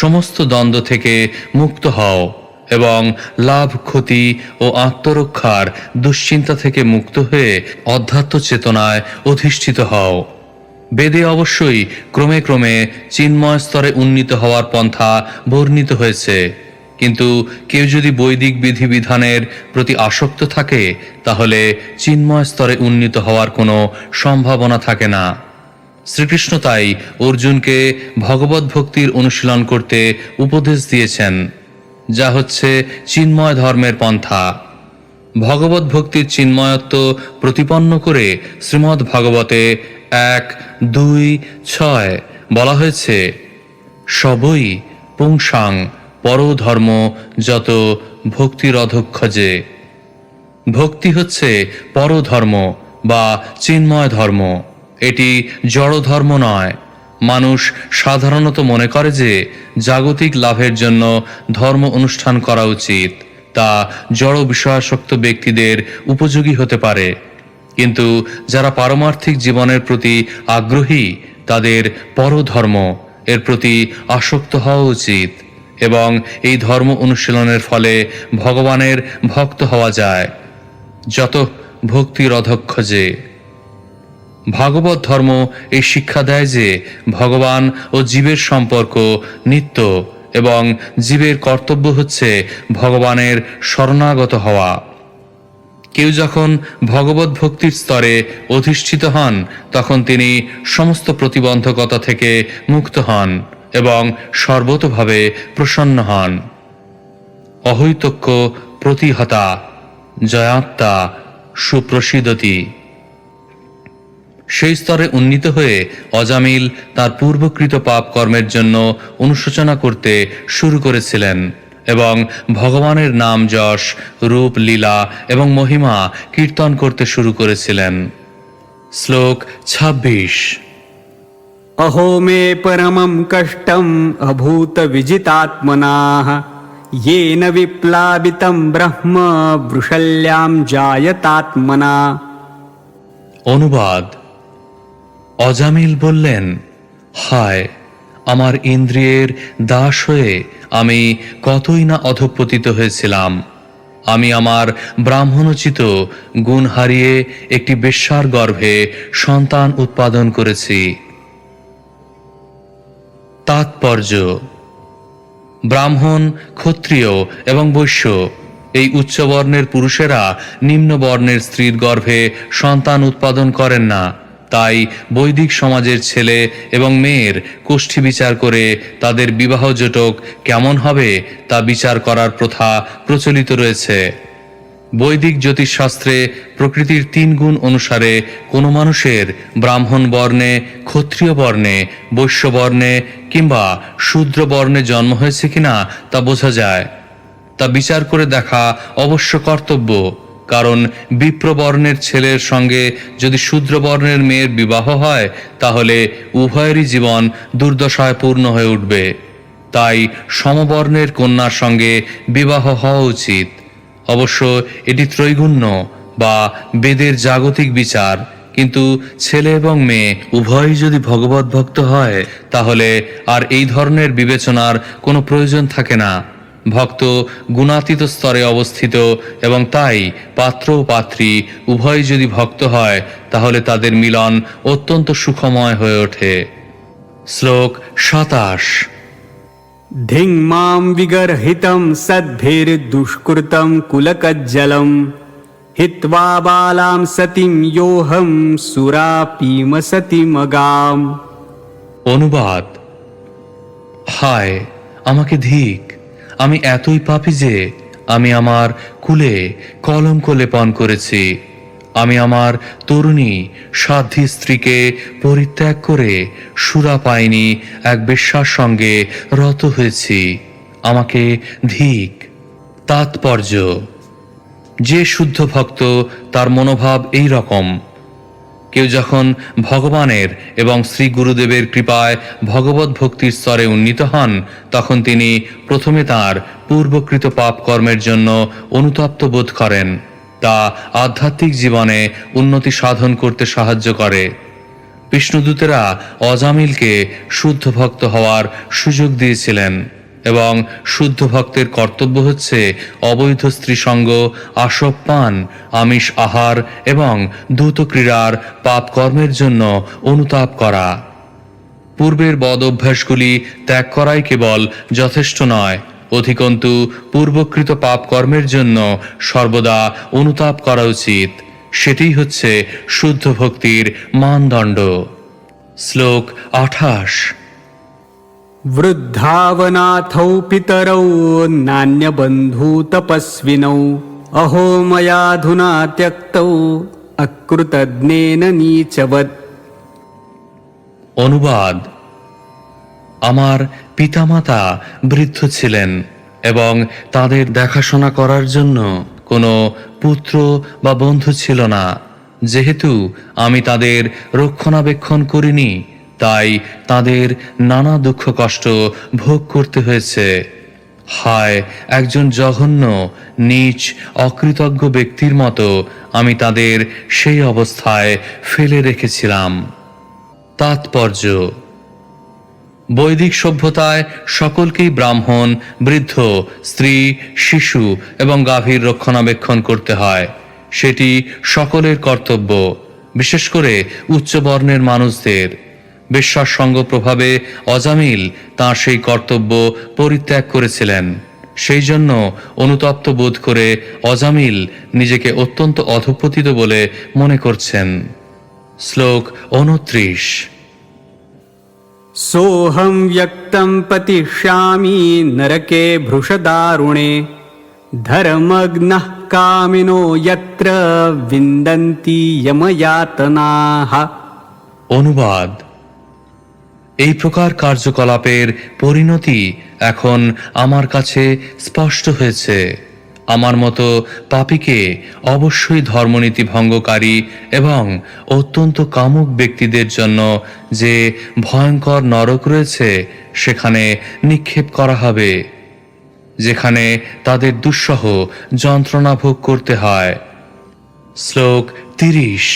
সমস্ত দ্বন্দ্ব থেকে মুক্ত হও এবং লাভ, ক্ষতি ও আত্মরক্ষার দুশ্চিন্তা থেকে মুক্ত হয়ে অধ্যাত্ম চেতনায় অধিষ্ঠিত হও। বেদে অবশ্যই ক্রমে ক্রমে চিন্ময় স্তরে উন্নীত হওয়ার পন্থা বর্ণিত হয়েছে, কিন্তু কেউ যদি বৈদিক বিধিবিধানের প্রতি আসক্ত থাকে তাহলে চিন্ময় স্তরে উন্নীত হওয়ার কোনো সম্ভাবনা থাকে না। শ্রীকৃষ্ণ তাই অর্জুনকে ভগবত ভক্তির অনুশীলন করতে উপদেশ দিয়েছেন, যা হচ্ছে চিন্ময় ধর্মের পন্থা। ভগবত ভক্তির চিন্ময়ত্ব প্রতিপন্ন করে শ্রীমদ্ ভাগবতে 1:2-6 বলা হয়েছে, সবই পুংসাং পরধর্ম যত ভক্তির অধক্ষজে। ভক্তি হচ্ছে পরধর্ম বা চিন্ময় ধর্ম। এটি জড় ধর্ম নয়। মানুষ সাধারণত মনে করে যে জাগতিক লাভের জন্য ধর্ম অনুষ্ঠান করা উচিত, তা জড় বিষয়াসক্ত ব্যক্তিদের উপযোগী হতে পারে। কিন্তু যারা পারমার্থিক জীবনের প্রতি আগ্রহী তাদের পরধর্ম এর প্রতি আসক্ত হওয়া উচিত এবং এই ধর্ম অনুশীলনের ফলে ভগবানের ভক্ত হওয়া যায়। যত ভক্তির অধক্ষজে। ভাগবত ধর্ম এই শিক্ষা দেয় যে ভগবান ও জীবের সম্পর্ক নিত্য এবং জীবের কর্তব্য হচ্ছে ভগবানের শরণাগত হওয়া। কেউ যখন ভগবত ভক্তির স্তরে অধিষ্ঠিত হন তখন তিনি সমস্ত প্রতিবন্ধকতা থেকে মুক্ত হন এবং সর্বতোভাবে প্রসন্ন হন। অহৈতক্য প্রতিহতা জয়াত্মা সুপ্রসিদতি। সেই স্তরে উন্নীত হয়ে অজামিল তার পূর্বকৃত পাপ কর্মের জন্য অনুশোচনা করতে শুরু করেছিলেন এবং ভগবানের নাম, যশ, রূপ, লীলা এবং মহিমা কীর্তন করতে শুরু করেছিলেন। শ্লোক 26। अहो मे परमं कष्टम् अभूत विजितात्मनाः येन विप्लावितं ब्रह्म वृषल्यां जायतात्मना। অনুবাদ: অজামিল বললেন, হায়, আমার ইন্দ্রিয়ের দাস হয়ে আমি কতই না অধঃপতিত হয়েছিলাম। আমি আমার ব্রাহ্মণোচিত গুণ হারিয়ে একটি বেশ্যার গর্ভে সন্তান উৎপাদন করেছি। তাৎপর্য: ব্রাহ্মণ, ক্ষত্রিয় এবং বৈশ্য এই উচ্চবর্ণের পুরুষেরা নিম্নবর্ণের স্ত্রীর গর্ভে সন্তান উৎপাদন করেন না। তাই বৈদিক সমাজের ছেলে এবং মেয়ের কোষ্ঠী বিচার করে তাদের বিবাহ জোটক কেমন হবে তা বিচার করার প্রথা প্রচলিত রয়েছে। বৈদিক জ্যোতিষশাস্ত্রে প্রকৃতির 3 গুণ অনুসারে কোনো মানুষের ব্রাহ্মণ বর্ণে, ক্ষত্রিয় বর্ণে, বৈশ্য বর্ণে কিংবা শূদ্র বর্ণে জন্ম হয়েছে কিনা তা বোঝা যায়। তা বিচার করে দেখা অবশ্য কর্তব্য, কারণ বিপ্রবর্ণের ছেলের সঙ্গে যদি শূদ্র বর্ণের মেয়ের বিবাহ হয় তাহলে উভয়েরই জীবন দুর্দশায় পূর্ণ হয়ে উঠবে। তাই সমবর্ণের কন্যার সঙ্গে বিবাহ হওয়া উচিত। অবশ্য এটি ত্রৈগুণ্য বা বেদের জাগতিক বিচার, কিন্তু ছেলে এবং মেয়ে উভয়ই যদি ভগবত ভক্ত হয় তাহলে আর এই ধরনের বিবেচনার কোনো প্রয়োজন থাকে না। ভক্ত গুণাতীত স্তরে অবস্থিত এবং তাই পাত্র ও পাত্রী উভয়ই যদি ভক্ত হয় তাহলে তাদের মিলন অত্যন্ত সুখময় হয়ে ওঠে। শ্লোক 27। ধিং মাম বিগর্হিতম সদ্ভির্দুষ্কৃতম কুলকজ্জলম হিত্বা বালাম সতিম যোহম সুরাপিম সতিমগাম। অনুবাদ: হায়, আমাকে ধিক! আমি এতই পাপী যে আমি আমার কুলে কলঙ্ক লেপন করেছি। আমি আমার তরুণী সাধ্বী স্ত্রীকে পরিত্যাগ করে সুরা পাইনি এক বেশ্যার সঙ্গে রত হয়েছি। আমাকে ধিক! তাৎপর্য: যে শুদ্ধ ভক্ত তার মনোভাব এই রকম। কেউ যখন ভগবানের এবং শ্রী গুরুদেবের কৃপায় ভগবত ভক্তির স্তরে উন্নীত হন তখন তিনি প্রথমে তার পূর্বকৃত পাপ কর্মের জন্য অনুতপ্ত বোধ করেন। তা আধ্যাত্মিক জীবনে উন্নতি সাধন করতে সাহায্য করে। বিষ্ণুদূতেরা অজামিলকে শুদ্ধ ভক্ত হওয়ার সুযোগ দিয়েছিলেন এবং শুদ্ধ ভক্তের কর্তব্য হচ্ছে অবৈধ স্ত্রীসঙ্গ, আসবপান, আমিষ আহার এবং দ্রুত ক্রীড়ার পাপ কর্মের জন্য অনুতাপ করা। পূর্বের বদ অভ্যাসগুলি ত্যাগ করাই কেবল যথেষ্ট নয়, অধিকন্তু পূর্বকৃত পাপ কর্মের জন্য সর্বদা অনুতাপ করা উচিত। সেটিই হচ্ছে শুদ্ধ ভক্তির মানদণ্ড। শ্লোক 28। वृद्धावनाथौ पितरौ नान्यबन्धू तपस्विनौ अहो मयाधुना त्यक्तौ अकृतज्ञेन नीचवत्। অনুবাদ: আমার পিতামাতা বৃদ্ধ ছিলেন এবং তাদের দেখাশোনা করার জন্য কোনো পুত্র বা বন্ধু ছিল না। যেহেতু আমি তাদের রক্ষণাবেক্ষণ করিনি তাই তাদের নানা দুঃখ কষ্ট ভোগ করতে হয়েছে। হায়, একজন জঘন্য, নীচ, অকৃতজ্ঞ ব্যক্তির মতো আমি তাদের সেই অবস্থায় ফেলে রেখেছিলাম। তাৎপর্য: বৈদিক সভ্যতায় সকলকেই ব্রাহ্মণ, বৃদ্ধ, স্ত্রী, শিশু এবং গাভীর রক্ষণাবেক্ষণ করতে হয়। সেটি সকলের কর্তব্য, বিশেষ করে উচ্চবর্ণের মানুষদের। বেশ্যার সঙ্গ প্রভাবে অজামিল তাঁর সেই কর্তব্য পরিত্যাগ করেছিলেন। সেই জন্য অনুতপ্ত বোধ করে অজামিল নিজেকে অত্যন্ত অধঃপতিত বলে মনে করছেন। শ্লোক 29। सोऽहं व्यक्तं पतिष्यामि नरके भृशदारुणे धर्मग्नः कामिनो यत्र विन्दन्ति यमयातनाः। অনুবাদ: এই প্রকার কার্যকলাপের পরিণতি এখন আমার কাছে স্পষ্ট হয়েছে। আমার মতো পাপীকে অবশ্যই ধর্মনীতি ভঙ্গকারী এবং অত্যন্ত কামুক ব্যক্তিদের জন্য যে ভয়ঙ্কর নরক রয়েছে সেখানে নিক্ষেপ করা হবে, যেখানে তাদের দুঃসহ যন্ত্রণা ভোগ করতে হয়। শ্লোক 30।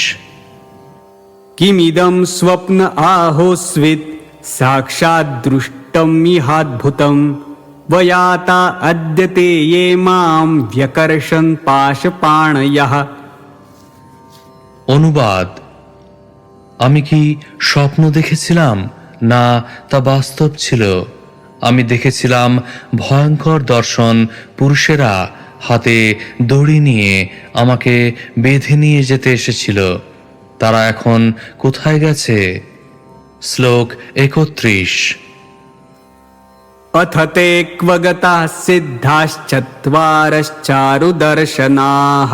किमिदं स्वप्न आहोस्वित् साक्षाद्दृष्टमिहाद्भुतं वयाता अद्यते ये मां व्यकर्षन् पाशपाणयः। অনুবাদ: আমি কি স্বপ্ন দেখেছিলাম না তা বাস্তব ছিল? আমি দেখেছিলাম ভয়ঙ্কর দর্শন পুরুষেরা হাতে দড়ি নিয়ে আমাকে বেঁধে নিয়ে যেতে এসেছিল, তারা এখন কোথায় গেছে? শ্লোক 31। अथ ते क्व गताः सिद्धाश्चत्वारश्चारुदर्शनाः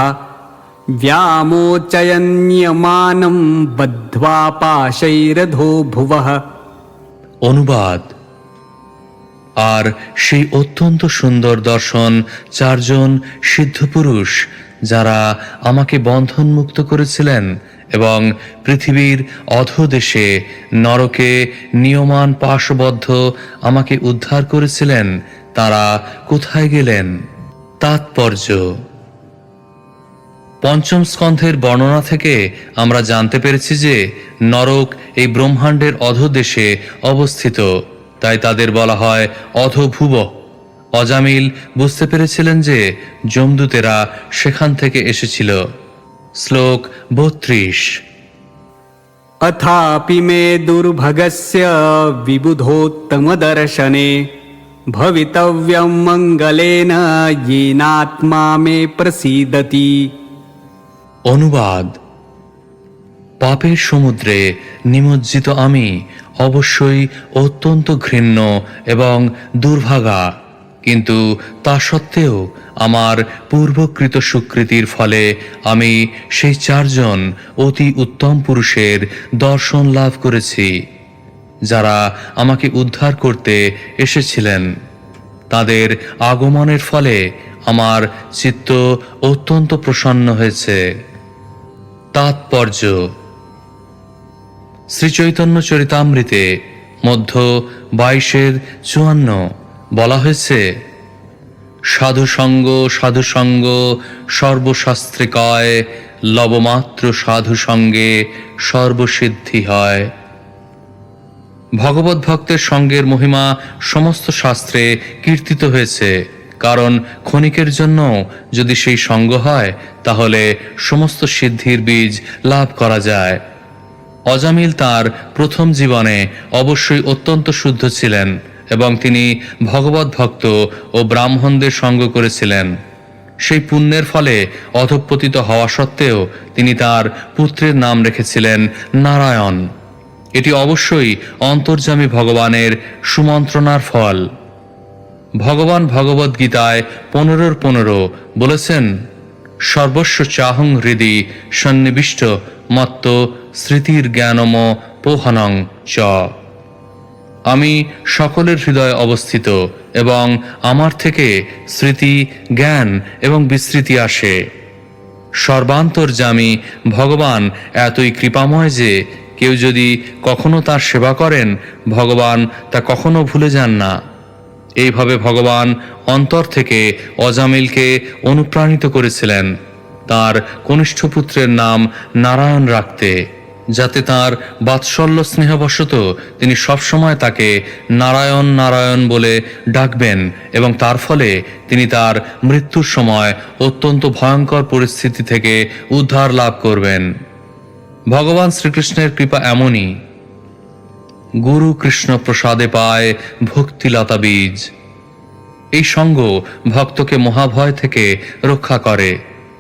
व्यामोचयन्यमानं बद्ध्वा पाशैरधो भुवः। অনুবাদ: আর সেই অত্যন্ত সুন্দর দর্শন চারজন সিদ্ধ পুরুষ, যারা আমাকে বন্ধনমুক্ত করেছিলেন এবং পৃথিবীর অধোদেশে নরকে নিয়মান পাশবদ্ধ আমাকে উদ্ধার করেছিলেন, তারা কোথায় গেলেন? তাৎপর্য: পঞ্চম স্কন্ধের বর্ণনা থেকে আমরা জানতে পেরেছি যে নরক এই ব্রহ্মাণ্ডের অধোদেশে অবস্থিত, তাই তাদের বলা হয় অধোভুব। অজামিল বুঝতে পেরেছিলেন যে যমদূতেরা সেখান থেকে এসেছিল। শ্লোক 32। अथापि मे दुर्भगस्य विबुधोत्तमदर्शने भवितव्यं मङ्गलेन येनात्मा मे प्रसीदति। অনুবাদ: পাপের সমুদ্রে নিমজ্জিত আমি অবশ্যই অত্যন্ত ঘৃণ্য এবং দুর্ভাগা, কিন্তু তা সত্ত্বেও আমার পূর্বকৃত সুকৃতির ফলে আমি সেই চারজন অতি উত্তম পুরুষের দর্শন লাভ করেছি, যারা আমাকে উদ্ধার করতে এসেছিলেন। তাদের আগমনের ফলে আমার চিত্ত অত্যন্ত প্রসন্ন হয়েছে। তাৎপর্য: শ্রীচৈতন্য চরিতামৃতে মধ্য 22-54 বলা হয়েছে, সাধুসঙ্গ সাধুসঙ্গ সর্বশাস্ত্রে কয়, লবমাত্র সাধুসঙ্গে সর্বসিদ্ধি হয়। ভগবত ভক্তের সঙ্গের মহিমা সমস্ত শাস্ত্রে কীর্তিত হয়েছে, কারণ ক্ষণিকের জন্য যদি সেই সঙ্গ হয় তাহলে সমস্ত সিদ্ধির বীজ লাভ করা যায়। অজামিল তার প্রথম জীবনে অবশ্যই অত্যন্ত শুদ্ধ ছিলেন এবং তিনি ভগবত ভক্ত ও ব্রাহ্মণদের সঙ্গ করেছিলেন। সেই পুণ্যের ফলে অধঃপতিত হওয়া সত্ত্বেও তিনি তার পুত্রের নাম রেখেছিলেন নারায়ণ। এটি অবশ্যই অন্তর্যামী ভগবানের সুমন্ত্রণার ফল। ভগবান ভগবদ গীতায় 15-15 বলেছেন, সর্বস্ব চাহং হৃদি সন্নিবিষ্ট মত্ত স্মৃতির জ্ঞানম পোহনং চ। আমি সকলের হৃদয়ে অবস্থিত এবং আমার থেকে স্মৃতি, জ্ঞান এবং বিস্মৃতি আসে। সর্বান্তর্যামী ভগবান এতই কৃপাময় যে কেউ যদি কখনো তার সেবা করেন, ভগবান তা কখনো ভুলে যান না। এইভাবে ভগবান অন্তর থেকে অজামিলকে অনুপ্রাণিত করেছিলেন তার কনিষ্ঠ পুত্রের নাম নারায়ণ রাখতে, যাতে তার বাৎসল্য স্নেহবশত তিনি সবসময় তাকে নারায়ণ নারায়ণ বলে ডাকবেন এবং তার ফলে তিনি তার মৃত্যুর সময় অত্যন্ত ভয়ঙ্কর পরিস্থিতি থেকে উদ্ধার লাভ করবেন। ভগবান শ্রীকৃষ্ণের কৃপা এমনই, গুরু কৃষ্ণ প্রসাদে পায় ভক্তিলতা বীজ। এই সঙ্গ ভক্তকে মহাভয় থেকে রক্ষা করে।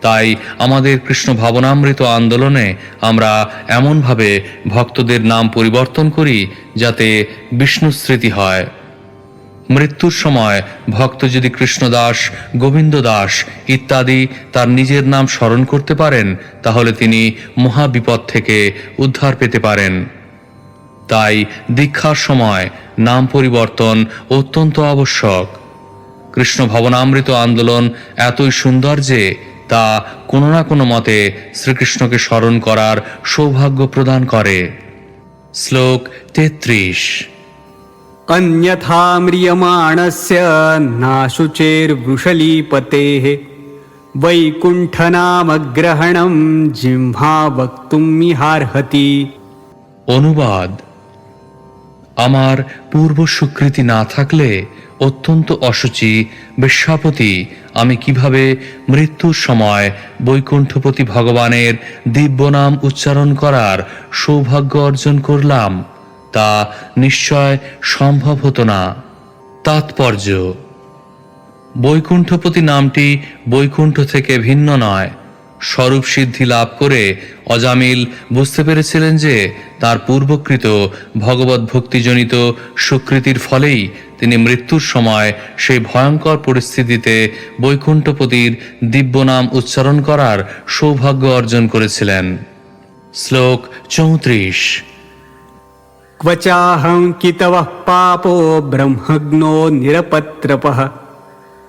তাই আমাদের কৃষ্ণ ভাবনামৃত আন্দোলনে আমরা এমনভাবে ভক্তদের নাম পরিবর্তন করি যাতে বিষ্ণু স্মৃতি হয়। মৃত্যুর সময় ভক্ত যদি কৃষ্ণদাস, গোবিন্দ দাস ইত্যাদি তার নিজের নাম স্মরণ করতে পারেন, তাহলে তিনি মহাবিপদ থেকে উদ্ধার পেতে পারেন। তাই দীক্ষার সময় নাম পরিবর্তন অত্যন্ত আবশ্যক। কৃষ্ণ ভাবনামৃত আন্দোলন এতই সুন্দর যে তা কোনো না কোনো মতে শ্রীকৃষ্ণকে স্মরণ করার সৌভাগ্য প্রদান করে। শ্লোক 33। अन्यथा म्रियमाणस्य नाशुचेर्वृषलीपतेः वैकुण्ठनामग्रहणं जिह्वा वक्तुमिहार्हति। অনুবাদ: আমার পূর্ব স্বীকৃতি না থাকলে অত্যন্ত অসুচি বেশ্যাপতি আমি কিভাবে মৃত্যুর সময় বৈকুণ্ঠপতি ভগবানের দিব্য নাম উচ্চারণ করার সৌভাগ্য অর্জন করলাম, তা নিশ্চয় সম্ভব হতো না। তাৎপর্য: বৈকুণ্ঠপতি নামটি বৈকুণ্ঠ থেকে ভিন্ন নয়। স্বরূপ সিদ্ধি লাভ করে অজামিল বুঝতে পেরেছিলেন যে তার পূর্বকৃত ভগবত ভক্তিজনিত সুকৃতির ফলেই তিনি মৃত্যুর সময় সেই ভয়ঙ্কর পরিস্থিতিতে বৈকুণ্ঠপতির দিব্য নাম উচ্চারণ করার সৌভাগ্য অর্জন করেছিলেন। শ্লোক 34। क्वचाहं कितवः पापो ब्रह्मज्ञो निरपत्रपः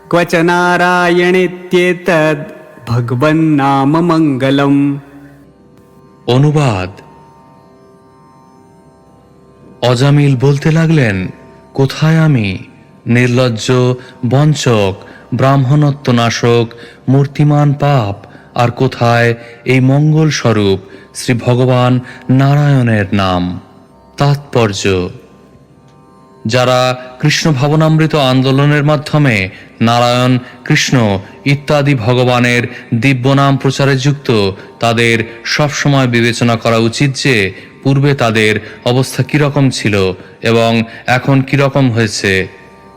क्वच नारायणेत्येतद् भगवन्नाम मङ्गलम्। অনুবাদ: অজামিল বলতে লাগলেন, কোথায় আমি, নির্লজ্জ, বঞ্চক, ব্রাহ্মণত্ব নাশক, মূর্তিমান পাপ, আর কোথায় এই মঙ্গল স্বরূপ শ্রী ভগবান নারায়ণের নাম। তাৎপর্য: যারা কৃষ্ণ ভাবনামৃত আন্দোলনের মাধ্যমে নারায়ণ, কৃষ্ণ ইত্যাদি ভগবানের দিব্য নাম প্রচারে যুক্ত, তাদের সবসময় বিবেচনা করা উচিত যে পূর্বে তাদের অবস্থা কিরকম ছিল এবং এখন কিরকম হয়েছে।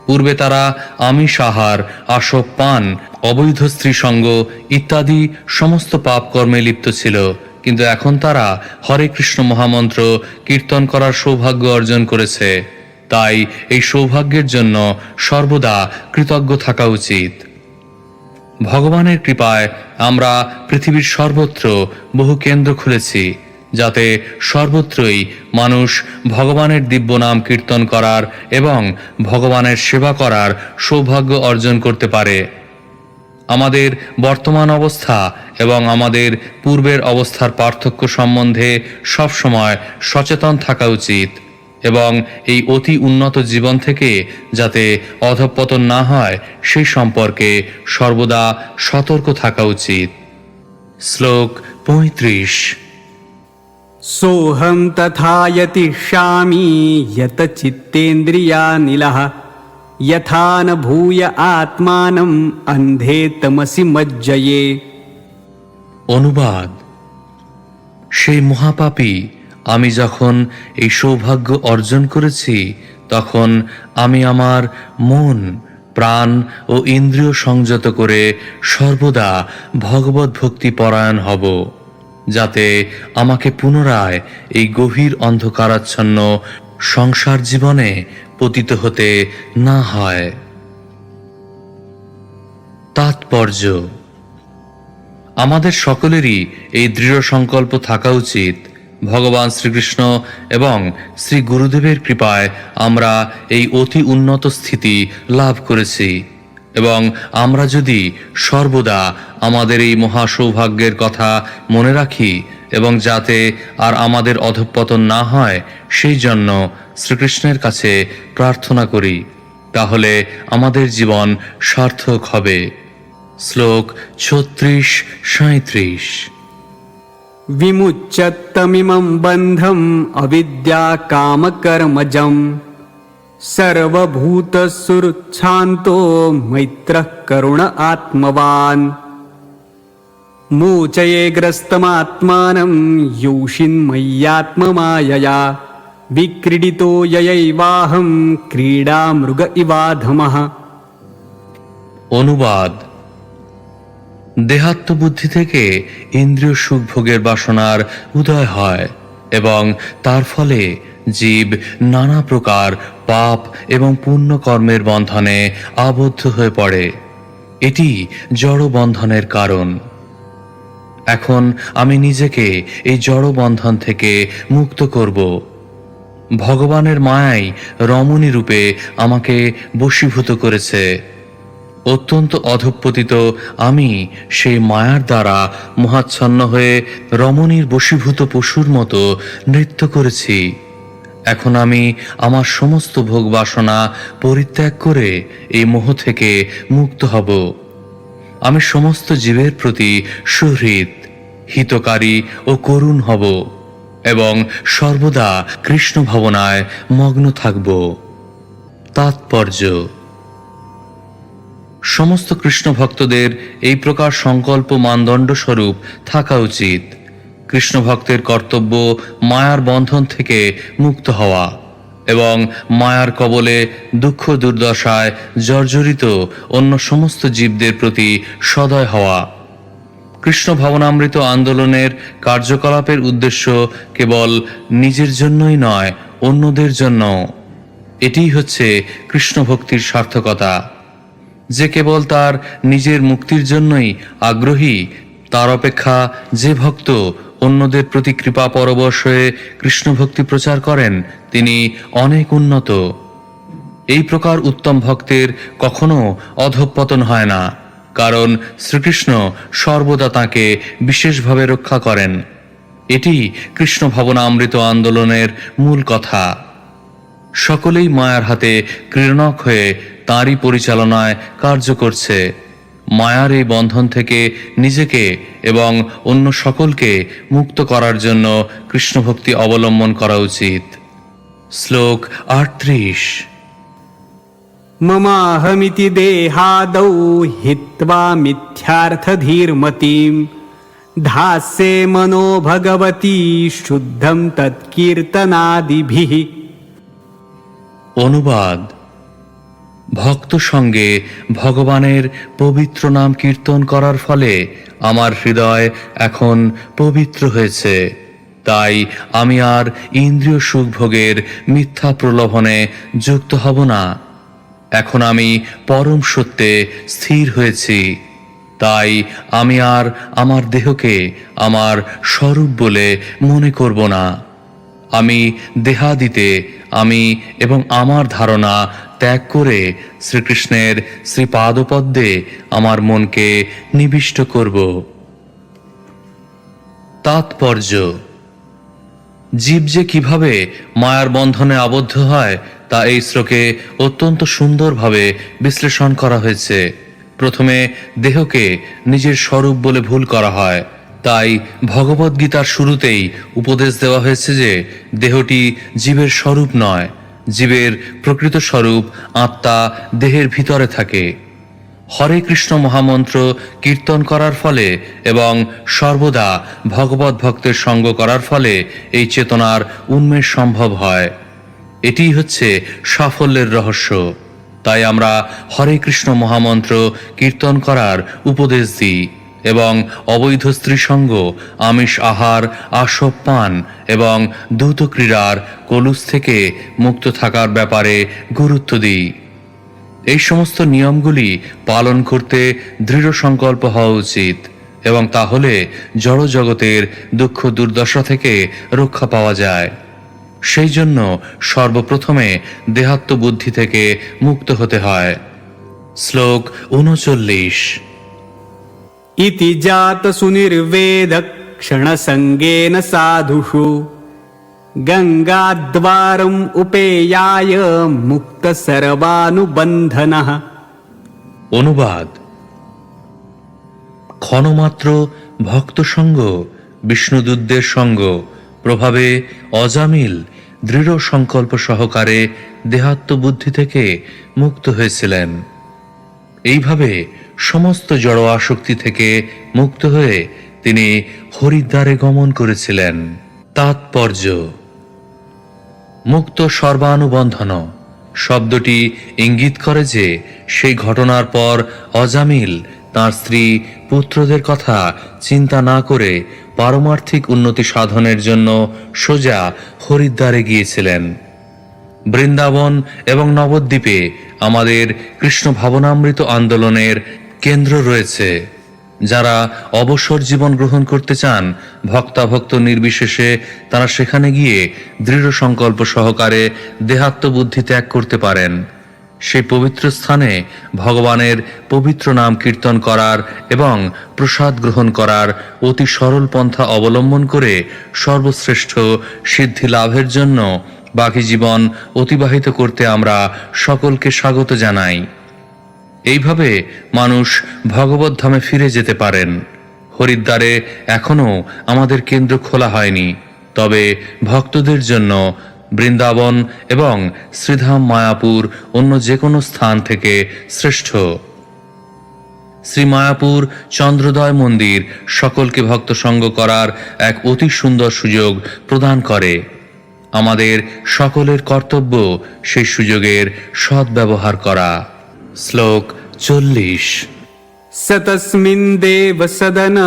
পূর্বে তারা আমিষ আহার, আসব পান, অবৈধ স্ত্রী সঙ্গ ইত্যাদি সমস্ত পাপ কর্মে লিপ্ত ছিল, কিন্তু এখন তারা হরে কৃষ্ণ মহামন্ত্র কীর্তন করার সৌভাগ্য অর্জন করেছে। তাই এই সৌভাগ্যের জন্য সর্বদা কৃতজ্ঞ থাকা উচিত। ভগবানের কৃপায় আমরা পৃথিবীর সর্বত্র বহু কেন্দ্র খুলেছি, যাতে সর্বত্রই মানুষ ভগবানের দিব্য নাম কীর্তন করার এবং ভগবানের সেবা করার সৌভাগ্য অর্জন করতে পারে। আমাদের বর্তমান অবস্থা এবং আমাদের পূর্বের অবস্থার পার্থক্য সম্বন্ধে সবসময় সচেতন থাকা উচিত এবং এই অতি উন্নত জীবন থেকে যাতে অধঃপতন না হয় সেই সম্পর্কে সর্বদা সতর্ক থাকা উচিত। শ্লোক 35। सोऽहं तथा यतिष्यामि यत चित्तेन्द्रियानिलः यथा न भूय आत्मानम् अन्धे तमसि मज्जये। অনুবাদ: সেই মহাপাপী আমি যখন এই সৌভাগ্য অর্জন করেছি, তখন আমি আমার মন, প্রাণ ও ইন্দ্রিয় সংযত করে সর্বদা ভগবত ভক্তি পরায়ণ হব, যাতে আমাকে পুনরায় এই গভীর অন্ধকারাচ্ছন্ন সংসার জীবনে পতিত হতে না হয়। তাৎপর্য: আমাদের সকলেরই এই দৃঢ় সংকল্প থাকা উচিত, ভগবান শ্রীকৃষ্ণ এবং শ্রী গুরুদেবের কৃপায় আমরা এই অতি উন্নত স্থিতি লাভ করেছি এবং আমরা যদি সর্বদা আমাদের এই মহা সৌভাগ্যের কথা মনে রাখি এবং যাতে আর আমাদের অধঃপতন না হয় সেই জন্য শ্রীকৃষ্ণের কাছে প্রার্থনা করি, তাহলে আমাদের জীবন সার্থক হবে। শ্লোক 36-37। विमुच्यत्तमिमं बन्धम् अविद्याकामकर्मजम् सर्वभूतसुहृच्छान्तो मैत्रः करुण आत्मवान् मोचयेग्रस्तमात्मानं योषिन्मय्यात्ममायया विक्रीडितो ययैवाहं क्रीडामृग इवाधमः। অনুবাদ: দেহাত্মবুদ্ধি থেকে ইন্দ্রিয় সুখ ভোগের বাসনার উদয় হয় এবং তার ফলে জীব নানা প্রকার পাপ এবং পুণ্য কর্মের বন্ধনে আবদ্ধ হয়ে পড়ে। এটি জড় বন্ধনের কারণ। এখন আমি নিজেকে এই জড় বন্ধন থেকে মুক্ত করব। ভগবানের মায়াই রমণী রূপে আমাকে বশীভূত করেছে। অত্যন্ত অধঃপতিত আমি সেই মায়ার দ্বারা মোহাচ্ছন্ন হয়ে রমণীর বশীভূত পশুর মতো নৃত্য করেছি। এখন আমি আমার সমস্ত ভোগ বাসনা পরিত্যাগ করে এই মোহ থেকে মুক্ত হব। আমি সমস্ত জীবের প্রতি সুহৃদ, হিতকারী ও করুণ হব এবং সর্বদা কৃষ্ণ ভাবনায় মগ্ন থাকব। তাৎপর্য: সমস্ত কৃষ্ণ ভক্তদের এই প্রকার সংকল্প মানদণ্ড স্বরূপ থাকা উচিত। কৃষ্ণ ভক্তের কর্তব্য মায়ার বন্ধন থেকে মুক্ত হওয়া। এবং মায়ার কবলে দুঃখ দুর্দশায় জর্জরিত অন্য সমস্ত জীবদের প্রতি সদয় হওয়া। কৃষ্ণ ভাবনামৃত আন্দোলনের কার্যকলাপের উদ্দেশ্য কেবল নিজের জন্যই নয়, অন্যদের জন্য। এটিই হচ্ছে কৃষ্ণ ভক্তির সার্থকতা। যে কেবল তার নিজের মুক্তির জন্যই আগ্রহী, তার অপেক্ষা যে ভক্ত অন্যদের প্রতি কৃপা পরবশ হয়ে কৃষ্ণ ভক্তি প্রচার করেন, তিনি অনেক উন্নত। এই প্রকার উত্তম ভক্তের কখনো অধঃপতন হয় না, কারণ শ্রীকৃষ্ণ সর্বদা তাঁকে বিশেষভাবে রক্ষা করেন। এটি কৃষ্ণ ভাবনামৃত আন্দোলনের মূল কথা। সকলেই মায়ার হাতে ক্রীড়নক হয়ে তাঁরই পরিচালনায় কার্য করছে। মায়ার এই বন্ধন থেকে নিজেকে এবং অন্য সকলকে মুক্ত করার জন্য কৃষ্ণভক্তি অবলম্বন করা উচিত। শ্লোক 38। ममाहमिति देहादौ हित्वा मिथ्यार्थधीर्मतिं धास्ये मनो भगवती शुद्धं तत्कीर्तनादिभिः। অনুবাদ: ভক্ত সঙ্গে ভগবানের পবিত্র নাম কীর্তন করার ফলে আমার হৃদয় এখন পবিত্র হয়েছে। তাই আমি আর ইন্দ্রিয় সুখভোগের মিথ্যা প্রলোভনে যুক্ত হব না। এখন আমি পরম সত্যে স্থির হয়েছি। তাই আমি আর আমার দেহকে আমার স্বরূপ বলে মনে করব না। আমি দেহাদিতে আমি এবং আমার ধারণা ত্যাগ করে শ্রীকৃষ্ণের শ্রীপাদপদ্মে আমার মনকে নিবিষ্ট করব। তাৎপর্য: জীব যে কিভাবে মায়ার বন্ধনে আবদ্ধ হয় তা এই শ্লোকে অত্যন্ত সুন্দরভাবে বিশ্লেষণ করা হয়েছে। প্রথমে দেহকে নিজের স্বরূপ বলে ভুল করা হয়। তাই ভগবদ্গীতার শুরুতেই উপদেশ দেওয়া হয়েছে যে দেহটি জীবের স্বরূপ নয়, জীবের প্রকৃত স্বরূপ আত্মা দেহের ভিতরে থাকে। হরে কৃষ্ণ মহামন্ত্র কীর্তন করার ফলে এবং সর্বদা ভগবত ভক্তের সঙ্গ করার ফলে এই চেতনার উন্মেষ সম্ভব হয়। এটিই হচ্ছে সাফল্যের রহস্য। তাই আমরা হরে কৃষ্ণ মহামন্ত্র কীর্তন করার উপদেশ দিই এবং অবৈধ স্ত্রী সঙ্গ, আমিষ আহার, আসব পান এবং দ্রুত ক্রীড়ার কলুষ থেকে মুক্ত থাকার ব্যাপারে গুরুত্ব দিই। এই সমস্ত নিয়মগুলি পালন করতে দৃঢ় সংকল্প হওয়া উচিত এবং তাহলে জড় জগতের দুঃখ দুর্দশা থেকে রক্ষা পাওয়া যায়। সেই জন্য সর্বপ্রথমে দেহাত্ম বুদ্ধি থেকে মুক্ত হতে হয়। শ্লোক 39। इति जातसुनिर्वेद क्षणसङ्गेन साधुषु गङ्गाद्वारम् उपेयाय मुक्तसर्वानुबन्धनः। অনুবাদ: ক্ষণমাত্র ভক্ত সঙ্গ, বিষ্ণুদূতদের সঙ্গ প্রভাবে অজামিল দৃঢ় সংকল্প সহকারে দেহাত্ম বুদ্ধি থেকে মুক্ত হয়েছিলেন। এইভাবে সমস্ত জড় আসক্তি থেকে মুক্ত হয়ে তিনি হরিদ্বারে গমন করেছিলেন। তাৎপর্য: মুক্ত সর্বানুবন্ধন শব্দটি ইঙ্গিত করে যে সেই ঘটনার পর অজামিল তাঁর স্ত্রী পুত্রদের কথা চিন্তা না করে পারমার্থিক উন্নতি সাধনের জন্য সোজা হরিদ্বারে গিয়েছিলেন। বৃন্দাবন এবং নবদ্বীপে আমাদের কৃষ্ণ ভাবনামৃত আন্দোলনের কেন্দ্র রয়েছে। যারা অবসর জীবন গ্রহণ করতে চান, ভক্তাভক্ত নির্বিশেষে তারা সেখানে গিয়ে দৃঢ় সংকল্প সহকারে দেহাত্ম বুদ্ধি ত্যাগ করতে পারেন। সেই পবিত্র স্থানে ভগবানের পবিত্র নাম কীর্তন করার এবং প্রসাদ গ্রহণ করার অতি সরল পন্থা অবলম্বন করে সর্বশ্রেষ্ঠ সিদ্ধি লাভের জন্য বাকি জীবন অতিবাহিত করতে আমরা সকলকে স্বাগত জানাই। এইভাবে মানুষ ভগবত ধামে ফিরে যেতে পারেন। হরিদ্বারে এখনো আমাদের কেন্দ্র খোলা হয়নি, তবে ভক্তদের জন্য বৃন্দাবন এবং শ্রীধাম মায়াপুর অন্য যে কোনো স্থান থেকে শ্রেষ্ঠ। শ্রী মায়াপুর চন্দ্রোদয় মন্দির সকলকে ভক্ত সঙ্গ করার এক অতি সুন্দর সুযোগ প্রদান করে। আমাদের সকলের কর্তব্য সেই সুযোগের সদ্ব্যবহার করা। শ্লোক 40। स तस्मिन् देवसदन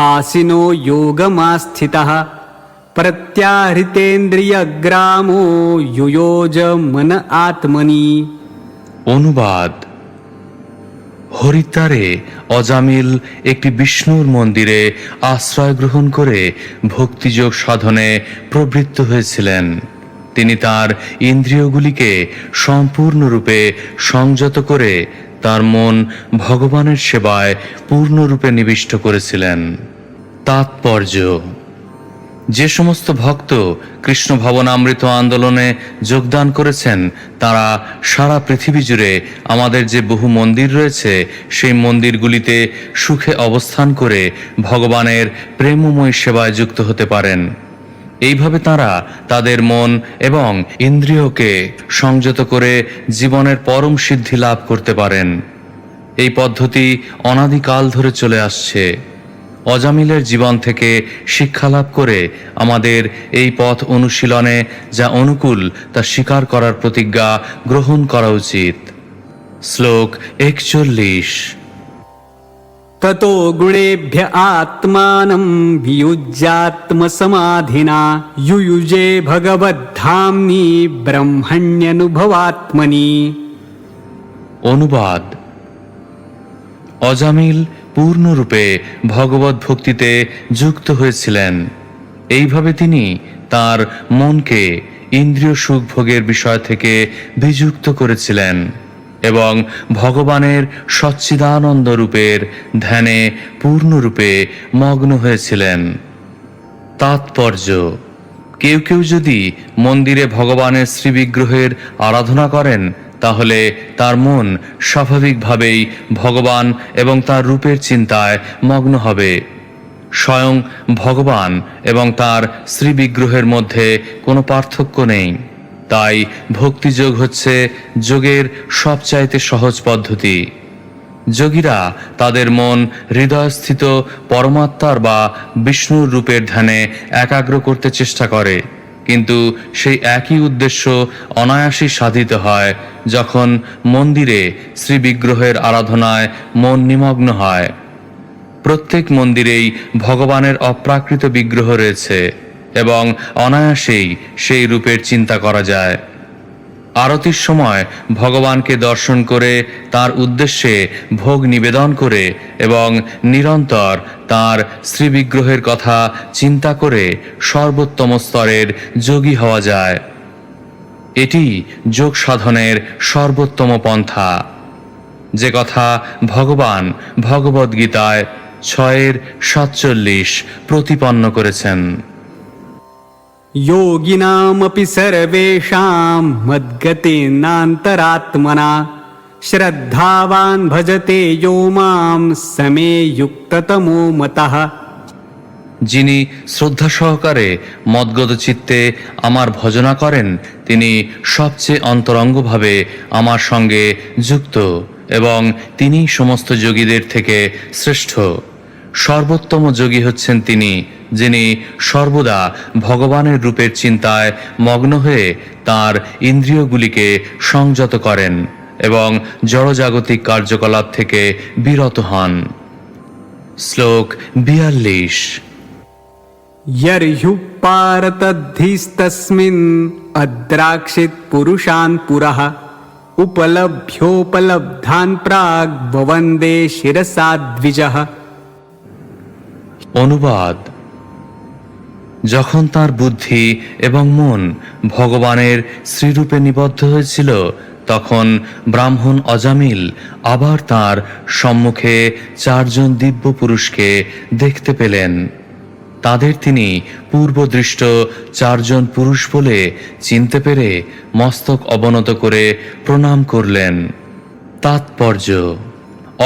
आसीनो योगमास्थितः प्रत्याहृतेन्द्रियग्रामो युयोज मन आत्मनि। অনুবাদ: হরিদ্বারে অজামিল একটি বিষ্ণুর মন্দিরে আশ্রয় গ্রহণ করে ভক্তিযোগ সাধনে প্রবৃত্ত হয়েছিলেন। তিনি তার ইন্দ্রিয়গুলিকে সম্পূর্ণরূপে সংযত করে তার মন ভগবানের সেবায় পূর্ণরূপে নিবিষ্ট করেছিলেন। তাৎপর্য: যে সমস্ত ভক্ত কৃষ্ণ ভবনামৃত আন্দোলনে যোগদান করেছেন তারা সারা পৃথিবী জুড়ে আমাদের যে বহু মন্দির রয়েছে সেই মন্দিরগুলিতে সুখে অবস্থান করে ভগবানের প্রেমময় সেবায় যুক্ত হতে পারেন। এইভাবে তারা তাদের মন এবং ইন্দ্রিয়কে সংযত করে জীবনের পরম সিদ্ধি লাভ করতে পারেন। এই পদ্ধতি অনাদিকাল ধরে চলে আসছে। অজামিলের জীবন থেকে শিক্ষা লাভ করে আমাদের এই পথ অনুশীলনে যা অনুকূল তা স্বীকার করার প্রতিজ্ঞা গ্রহণ করা উচিত। শ্লোক 41। ततो गुणेभ्य आत्मानं वियुज्यात्मसमाधिना युयुजे भगवद्धाम्नि ब्रह्मण्यनुभवात्मनि। অনুবাদ: অজামিল পূর্ণরূপে ভগবত ভক্তিতে যুক্ত হয়েছিলেন। এইভাবে তিনি তার মনকে ইন্দ্রিয় সুখ ভোগের বিষয় থেকে বিযুক্ত করেছিলেন এবং ভগবানের সচ্চিদানন্দ রূপের ধ্যানে পূর্ণরূপে মগ্ন হয়েছিলেন। তাৎপর্য: কেউ কেউ যদি মন্দিরে ভগবানের শ্রীবিগ্রহের আরাধনা করেন তাহলে তার মন স্বাভাবিকভাবেই ভগবান এবং তার রূপের চিন্তায় মগ্ন হবে। স্বয়ং ভগবান এবং তার শ্রীবিগ্রহের মধ্যে কোনো পার্থক্য নেই। তাই ভক্তিযোগ হচ্ছে যোগের সবচাইতে সহজ পদ্ধতি। যোগীরা তাদের মন হৃদয়স্থিত পরমাত্মার বা বিষ্ণুর রূপের ধ্যানে একাগ্র করতে চেষ্টা করে, কিন্তু সেই একই উদ্দেশ্য অনায়াসই সাধিত হয় যখন মন্দিরে শ্রীবিগ্রহের আরাধনায় মন নিমগ্ন হয়। প্রত্যেক মন্দিরেই ভগবানের অপ্রাকৃত বিগ্রহ রয়েছে এবং অনায়াসেই সেই রূপের চিন্তা করা যায়। আরতির সময় ভগবানকে দর্শন করে তার উদ্দেশ্যে ভোগ নিবেদন করে এবং নিরন্তর তার শ্রীবিগ্রহের কথা চিন্তা করে সর্বোত্তম স্তরের যোগী হওয়া যায়। এটি যোগ সাধনের সর্বোত্তম পন্থা, যে কথা ভগবান ভগবদ্গীতায় 6:47 প্রতিপন্ন করেছেন। योगिनामपि सर्वेषां मद्गतेनान्तरात्मना श्रद्धावान् भजते यो मां समे युक्ततमो मतः। যিনি শ্রদ্ধা সহকারে মদ্গত চিত্তে আমার ভজনা করেন তিনি সবচেয়ে অন্তরঙ্গভাবে আমার সঙ্গে যুক্ত এবং তিনি সমস্ত যোগীদের থেকে শ্রেষ্ঠ। সর্বোত্তম যোগী হচ্ছেন তিনি যিনি সর্বদা ভগবানের রূপের চিন্তায় মগ্ন হয়ে তার ইন্দ্রিয়গুলিকে সংযত করেন এবং জড়জাগতিক কার্যকলাপ থেকে বিরত হন। শ্লোক 42। यर्ह्युपारतद्धिस्तस्मिन् अद्राक्षित् पुरुषान् पुरः उपलभ्योपलब्धान् प्राग् ववन्दे शिरसा द्विजः। অনুবাদ: যখন তার বুদ্ধি এবং মন ভগবানের শ্রীরূপে নিবদ্ধ হয়েছিল তখন ব্রাহ্মণ অজামিল আবার তার সম্মুখে 4 জন দিব্য পুরুষকে দেখতে পেলেন। তাদের তিনি পূর্বদৃষ্ট 4 জন পুরুষ বলে চিনতে পেরে মস্তক অবনত করে প্রণাম করলেন। তাৎপর্য: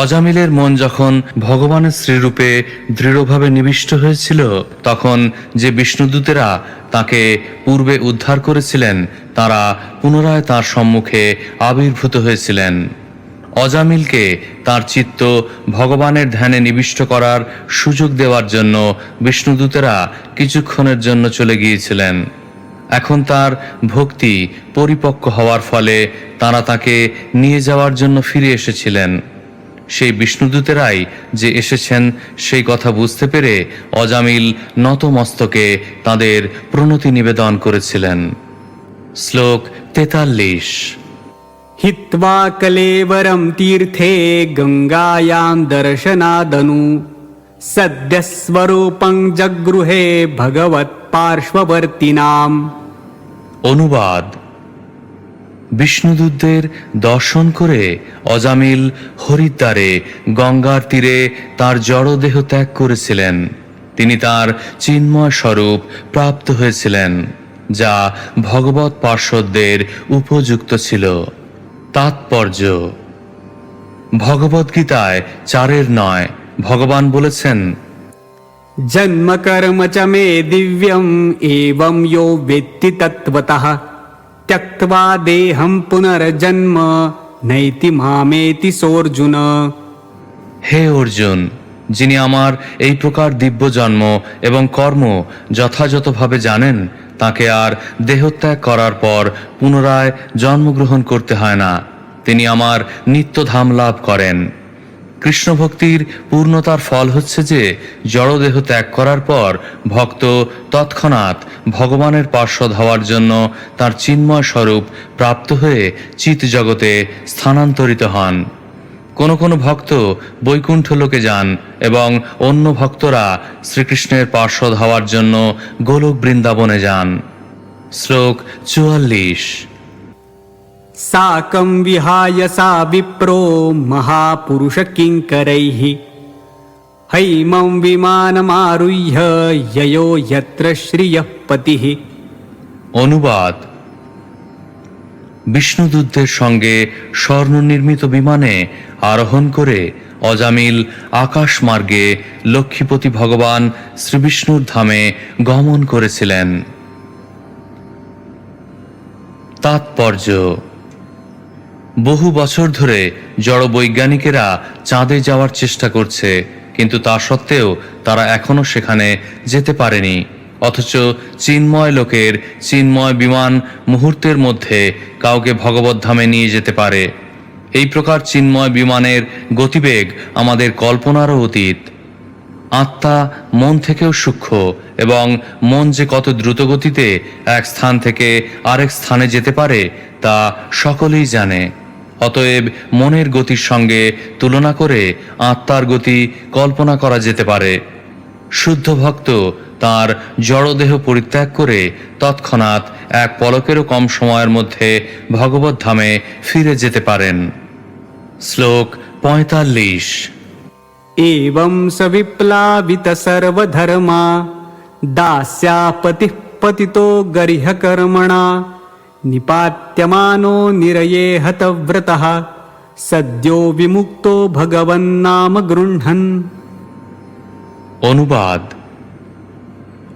অজামিলের মন যখন ভগবানের শ্রীরূপে দৃঢ়ভাবে নিবিষ্ট হয়েছিল তখন যে বিষ্ণুদূতেরা তাকে পূর্বে উদ্ধার করেছিলেন তারা পুনরায় তার সম্মুখে আবির্ভূত হয়েছিলেন। অজামিলকে তার চিত্ত ভগবানের ধ্যানে নিবিষ্ট করার সুযোগ দেওয়ার জন্য বিষ্ণুদূতেরা কিছুক্ষণের জন্য চলে গিয়েছিলেন। এখন তার ভক্তি পরিপক্ক হওয়ার ফলে তারা তাকে নিয়ে যাওয়ার জন্য ফিরে এসেছিলেন। সেই বিষ্ণুদূতেরাই যে এসেছেন সেই কথা বুঝতে পেরে অজামিল নতমস্তকে তাদের প্রণতি নিবেদন করেছিলেন। শ্লোক 43। हित्वा कलेवरं तीर्थे गंगायां दर्शनादनु सद्यस्वरूपं जगृहे भगवत्पार्श्ववर्तिनाम्। অনুবাদ: বিষ্ণুদূতদের দর্শন করে অজামিল হরিদ্বারে গঙ্গার তীরে তার জড়দেহ ত্যাগ করেছিলেন। তিনি তার চিন্ময় স্বরূপ প্রাপ্ত হয়েছিলেন, যা ভগবৎ পার্শ্বদের উপযুক্ত ছিল। তাৎপর্য: ভগবদ্গীতায় 4:9 ভগবান বলেছেন, जन्म कर्म च मे दिव्यम् एवं यो वेत्ति तत्त्वतः त्यक्त्वा देहं पुनर्जन्म नैति मामेति सोऽर्जुन। হে অর্জুন, যিনি আমার এই প্রকার দিব্য জন্ম এবং কর্ম যথাযথভাবে জানেন, তাকে আর দেহত্যাগ করার পর পুনরায় জন্মগ্রহণ করতে হয় না। তিনি আমার নিত্যধাম লাভ করেন। কৃষ্ণ ভক্তির পূর্ণতার ফল হচ্ছে যে জড়দেহ ত্যাগ করার পর ভক্ত তৎক্ষণাৎ ভগবানের পার্শ্বদ হওয়ার জন্য তার চিন্ময় স্বরূপ প্রাপ্ত হয়ে চিৎ জগতে স্থানান্তরিত হন। কোনো কোনো ভক্ত বৈকুণ্ঠ লোকে যান এবং অন্য ভক্তরা শ্রীকৃষ্ণের পার্শ্বদ হওয়ার জন্য গোলক বৃন্দাবনে যান। শ্লোক 44। साकं विहाय सा विप्रो महापुरुष किङ्करैः हैमं विमानमारुह्य ययो यत्र श्रियः पतिः। অনুবাদ: বিষ্ণুদূতদের সঙ্গে স্বর্ণ নির্মিত বিমানে আরোহণ করে অজামিল আকাশ মার্গে লক্ষ্মীপতি ভগবান শ্রীবিষ্ণুর ধামে গমন করেছিলেন। তাৎপর্য: বহু বছর ধরে জড় বৈজ্ঞানিকেরা চাঁদে যাওয়ার চেষ্টা করছে, কিন্তু তা সত্ত্বেও তারা এখনো সেখানে যেতে পারেনি। অথচ চিন্ময় লোকের চিন্ময় বিমান মুহূর্তের মধ্যে কাউকে ভগবত ধামে নিয়ে যেতে পারে। এই প্রকার চিন্ময় বিমানের গতিবেগ আমাদের কল্পনারও অতীত। আত্মা মন থেকেও সূক্ষ্ম এবং মন যে কত দ্রুত গতিতে এক স্থান থেকে আরেক স্থানে যেতে পারে তা সকলেই জানে। অতএব মনের গতির সঙ্গে তুলনা করে আত্মার গতি কল্পনা করা যেতে পারে। শুদ্ধ ভক্ত তার জড়দেহ পরিত্যাগ করে তৎক্ষণাৎ এক পলকেরও কম সময়ের মধ্যে ভগবত ধামে ফিরে যেতে পারেন। শ্লোক 45। एवं स विप्लावित सर्वधर्मा दास्यापतिः पतितो गर्ह्यकर्मणा निपात्यमानो निरये हतव्रतः सद्यो विमुक्तो भगवन्नाम गृह्णन्। অনুবাদ: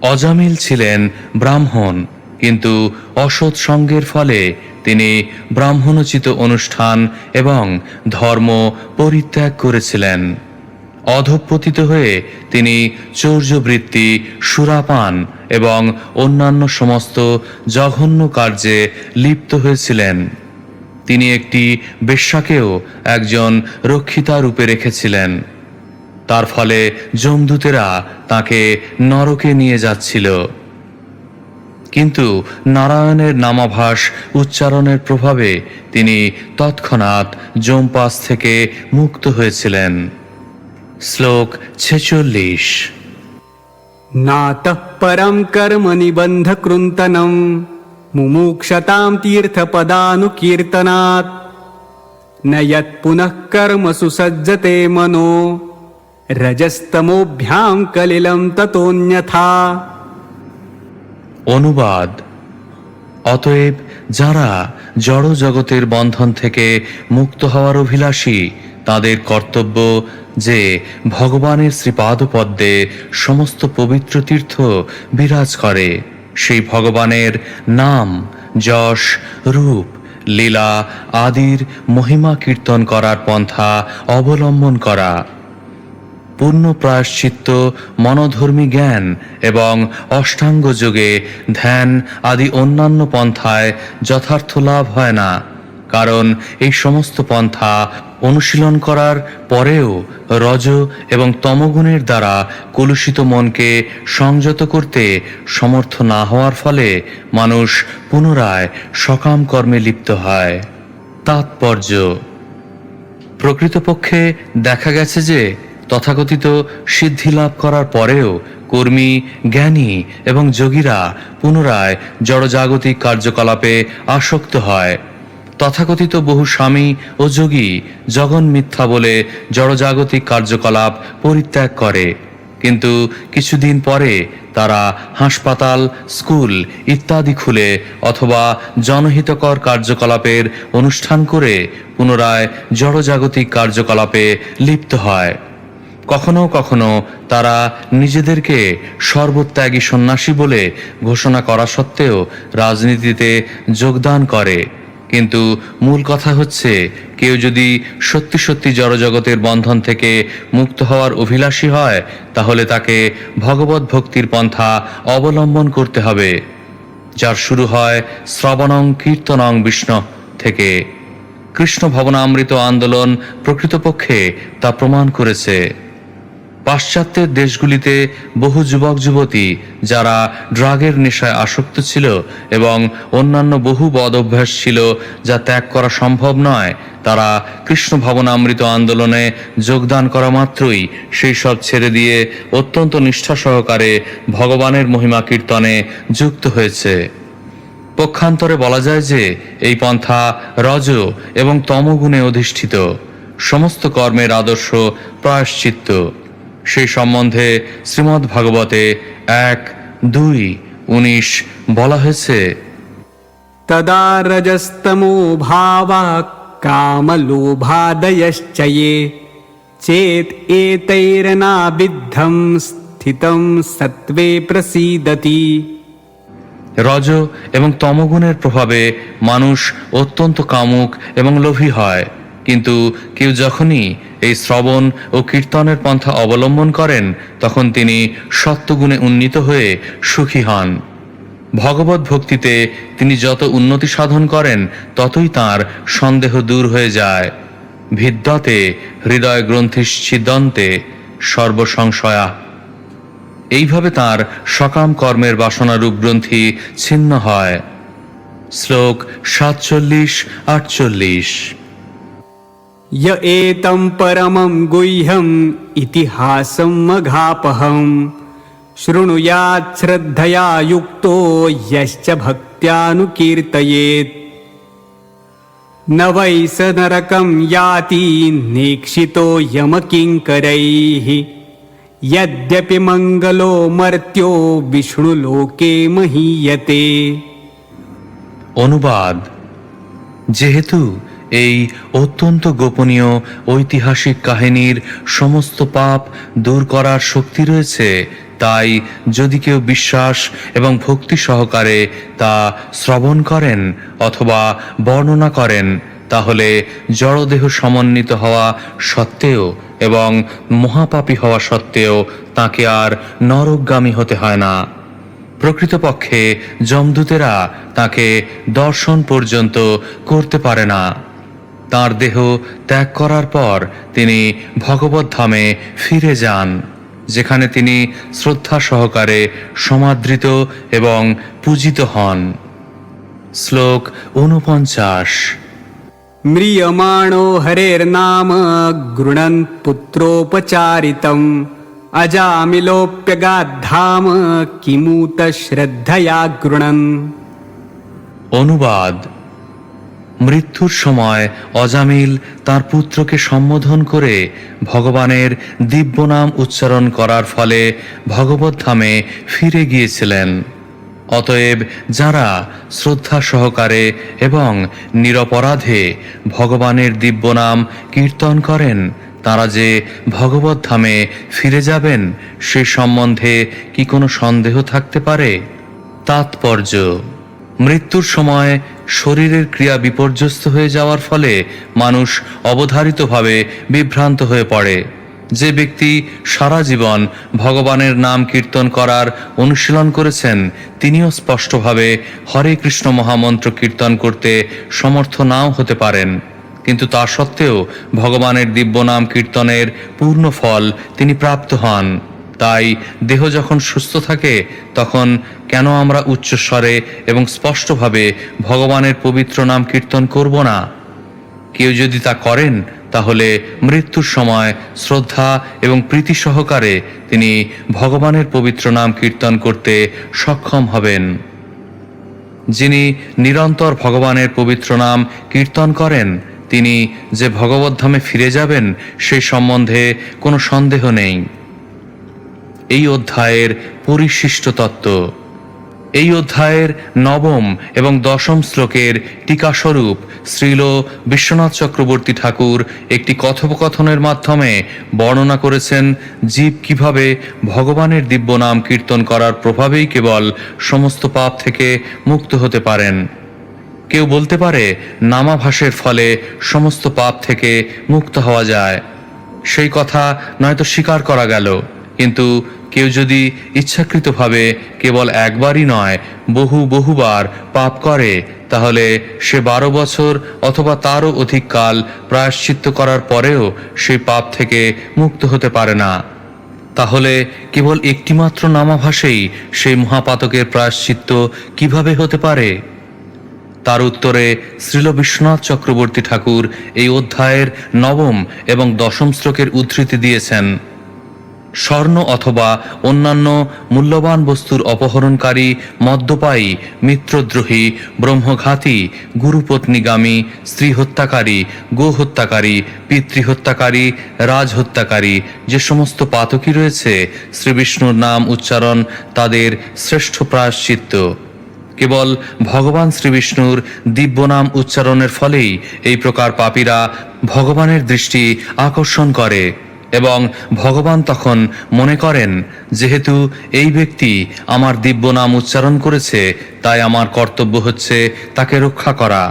অজামিল ছিলেন ব্রাহ্মণ, কিন্তু অসৎ সঙ্গের ফলে তিনি ব্রাহ্মণোচিত অনুষ্ঠান এবং ধর্ম পরিত্যাগ করেছিলেন। অধঃপতিত হয়ে তিনি চৌর্যবৃত্তি, সুরাপান এবং অন্যান্য সমস্ত জঘন্য কার্যে লিপ্ত হয়েছিলেন। তিনি একটি বেশ্যাকেও একজন রক্ষিতা রূপে রেখেছিলেন। তার ফলে যমদূতেরা তাকে নরকে নিয়ে যাচ্ছিল। কিন্তু নারায়ণের নামাভাস উচ্চারণের প্রভাবে তিনি তৎক্ষণাৎ যমপাশ থেকে মুক্ত হয়েছিলেন। শ্লোক 46। नातः परं कर्म निबन्ध कृन्तनं मुमुक्षतां तीर्थपदानुकीर्तनात् न यत् पुनः कर्मसु सज्जते मनो रजस्तमोभ्यां कलिलं ततोऽन्यथा। অনুবাদ: অতএব যারা জড় জগতের বন্ধন থেকে মুক্ত হওয়ার অভিলাষী, তাদের কর্তব্য যে ভগবানের শ্রীপাদপদ্মে সমস্ত পবিত্র তীর্থ বিরাজ করে, সেই ভগবানের নাম, যশ, রূপ, লীলা আদির মহিমা কীর্তন করার পন্থা অবলম্বন করা। পূর্ণ প্রায়শ্চিত্ত, মনোধর্মী জ্ঞান এবং অষ্টাঙ্গ যোগে ধ্যান আদি অন্যান্য পন্থায় যথার্থ লাভ হয় না, কারণ এই সমস্ত পন্থা অনুশীলন করার পরেও রজ এবং তমগুণের দ্বারা কলুষিত মনকে সংযত করতে সমর্থ না হওয়ার ফলে মানুষ পুনরায় সকাম কর্মে লিপ্ত হয়। তাৎপর্য: প্রকৃতপক্ষে দেখা গেছে যে তথাকথিত সিদ্ধি লাভ করার পরেও কর্মী, জ্ঞানী এবং যোগীরা পুনরায় জড়জাগতিক কার্যকলাপে আসক্ত হয়। তথাকথিত বহু স্বামী ও যোগী জগন মিথ্যা বলে জড়জাগতিক কার্যকলাপ পরিত্যাগ করে, কিন্তু কিছুদিন পরে তারা হাসপাতাল, স্কুল ইত্যাদি খুলে অথবা জনহিতকর কার্যকলাপের অনুষ্ঠান করে পুনরায় জড়জাগতিক কার্যকলাপে লিপ্ত হয়। কখনো কখনো তারা নিজেদেরকে সর্বত্যাগী সন্ন্যাসী বলে ঘোষণা করা সত্ত্বেও রাজনীতিতে যোগদান করে, কিন্তু মূল কথা হচ্ছে, কেউ যদি সত্যি সত্যি জড়জগতের বন্ধন থেকে মুক্ত হওয়ার অভিলাষী হয়, তাহলে তাকে ভগবত ভক্তির পন্থা অবলম্বন করতে হবে, যার শুরু হয় শ্রবণং কীর্তনং বিষ্ণু থেকে। কৃষ্ণ ভবনামৃত আন্দোলন প্রকৃতপক্ষে তা প্রমাণ করেছে। পাশ্চাত্যের দেশগুলিতে বহু যুবক যুবতী যারা ড্রাগের নেশায় আসক্ত ছিল এবং অন্যান্য বহু বদ অভ্যাস ছিল যা ত্যাগ করা সম্ভব নয়, তারা কৃষ্ণ ভবনামৃত আন্দোলনে যোগদান করা মাত্রই সেই সব ছেড়ে দিয়ে অত্যন্ত নিষ্ঠা সহকারে ভগবানের মহিমা কীর্তনে যুক্ত হয়েছে। পক্ষান্তরে বলা যায় যে এই পন্থা রজ এবং তমগুণে অধিষ্ঠিত। সমস্ত কর্মের আদর্শ প্রায়শ্চিত্ত। সেই সম্বন্ধে শ্রীমদ্ ভাগবতে 1:2-19 বলা হয়েছে, তদা রজস্তমো ভাবা কামলোভাদয়শ্চ ये चेत् एतैर्नाबिद्धं স্থিতং সত্ত্বে প্রসীদতি। রজ এবং তমগুণের প্রভাবে মানুষ অত্যন্ত কামুক এবং লোভী হয়, কিন্তু কেউ যখনই এই শ্রবণ ও কীর্তনের পন্থা অবলম্বন করেন তখন তিনি সত্ত্বগুণে উন্নীত হয়ে সুখী হন। ভগবত ভক্তিতে তিনি যত উন্নতি সাধন করেন ততই তাঁর সন্দেহ দূর হয়ে যায়। ভিদ্যতে হৃদয় গ্রন্থিশ্ছিদন্তে সর্বসংশয়া। এইভাবে তাঁর সকাম কর্মের বাসনারূপ গ্রন্থি ছিন্ন হয়। শ্লোক 47-48। य एतं परमं गुह्यम् इतिहासं मघापहं शृणुयात् श्रद्धया युक्तो यश्च भक्त्यानुकीर्तयेत् न वै स नरकं याति नेक्षितो यमकिङ्करैः यद्यपि मङ्गलो मर्त्यो विष्णुलोके महीयते। অনুবাদ: যেহেতু এই অত্যন্ত গোপনীয় ঐতিহাসিক কাহিনীর সমস্ত পাপ দূর করার শক্তি রয়েছে, তাই যদি কেউ বিশ্বাস এবং ভক্তি সহকারে তা শ্রবণ করেন অথবা বর্ণনা করেন, তাহলে জড়দেহ সমন্বিত হওয়া সত্ত্বেও এবং মহাপাপী হওয়া সত্ত্বেও তাকে আর নরকগামী হতে হয় না। প্রকৃতপক্ষে যমদূতেরা তাকে দর্শন পর্যন্ত করতে পারে না। তাঁর দেহ ত্যাগ করার পর তিনি ভগবত ধামে ফিরে যান, যেখানে তিনি শ্রদ্ধা সহকারে সমাদৃত এবং পূজিত হন। শ্লোক 49। म्रियमाणो हरेर्नाम गृणन् पुत्रोपचारितम् अजामिलोऽप्यगाद्धाम किमुत श्रद्धया गृणन्। অনুবাদ: মৃত্যুর সময় অজামিল তার পুত্রকে সম্বোধন করে ভগবানের দিব্য নাম উচ্চারণ করার ফলে ভগবত ধামে ফিরে গিয়েছিলেন। অতএব যারা শ্রদ্ধা সহকারে এবং নিরপরাধে ভগবানের দিব্য নাম কীর্তন করেন, তারা যে ভগবত ধামে ফিরে যাবেন সে সম্বন্ধে কি কোনো সন্দেহ থাকতে পারে? তাৎপর্য: মৃত্যুর সময় শরীরের ক্রিয়া বিপর্যস্ত হয়ে যাওয়ার ফলে মানুষ অবধারিতভাবে বিভ্রান্ত হয়ে পড়ে। যে ব্যক্তি সারা জীবন ভগবানের নাম কীর্তন করার অনুশীলন করেছেন, তিনিও স্পষ্টভাবে হরে কৃষ্ণ মহামন্ত্র কীর্তন করতে সমর্থ নাও হতে পারেন, কিন্তু তা সত্ত্বেও ভগবানের দিব্য নাম কীর্তনের পূর্ণ ফল তিনি প্রাপ্ত হন। তাই দেহ যখন সুস্থ থাকে তখন কেন আমরা উচ্চস্বরে এবং স্পষ্টভাবে ভগবানের পবিত্র নাম কীর্তন করব না? কেউ যদি তা করেন তাহলে মৃত্যুর সময় শ্রদ্ধা এবং প্রীতি সহকারে তিনি ভগবানের পবিত্র নাম কীর্তন করতে সক্ষম হবেন। যিনি নিরন্তর ভগবানের পবিত্র নাম কীর্তন করেন তিনি যে ভগবদ্ধামে ফিরে যাবেন সেই সম্বন্ধে কোনো সন্দেহ নেই। এই অধ্যায়ের পরিশিষ্ট তত্ত্ব। এই অধ্যায়ের নবম এবং দশম শ্লোকের টিকাস্বরূপ শ্রীল বিশ্বনাথ চক্রবর্তী ঠাকুর একটি কথোপকথনের মাধ্যমে বর্ণনা করেছেন জীব কিভাবে ভগবানের দিব্য নাম কীর্তন করার প্রভাবেই কেবল সমস্ত পাপ থেকে মুক্ত হতে পারেন। কেউ বলতে পারে নামাভাসের ফলে সমস্ত পাপ থেকে মুক্ত হওয়া যায়। সেই কথা নয়তো স্বীকার করা গেল, কিন্তু কেউ যদি ইচ্ছাকৃতভাবে কেবল একবারই নয় বহুবার পাপ করে তাহলে সে 12 বছর অথবা তারও অধিক কাল প্রায়শ্চিত্ত করার পরেও সেই পাপ থেকে মুক্ত হতে পারে না। তাহলে কেবল একটিমাত্র নামাভাসেই সেই মহাপাতকের প্রায়শ্চিত্ত কিভাবে হতে পারে? তার উত্তরে শ্রীল বিশ্বনাথ চক্রবর্তী ঠাকুর এই অধ্যায়ের নবম এবং দশম শ্লোকের উদ্ধৃতি দিয়েছেন। স্বর্ণ অথবা অন্যান্য মূল্যবান বস্তুর অপহরণকারী, মদ্যপায়ী, মিত্রদ্রোহী, ব্রহ্মঘাতী, গুরুপত্নীগামী, স্ত্রী হত্যাকারী, গো হত্যাকারী, পিতৃহত্যাকারী, রাজহত্যাকারী যে সমস্ত পাতকী রয়েছে, শ্রী বিষ্ণুর নাম উচ্চারণ তাদের শ্রেষ্ঠ প্রায়শ্চিত্ত। কেবল ভগবান শ্রীবিষ্ণুর দিব্য নাম উচ্চারণের ফলেই এই প্রকার পাপীরা ভগবানের দৃষ্টি আকর্ষণ করে এবং ভগবান তখন মনে করেন যেহেতু এই ব্যক্তি আমার দিব্য নাম উচ্চারণ করেছে তাই আমার কর্তব্য হচ্ছে তাকে রক্ষা করা।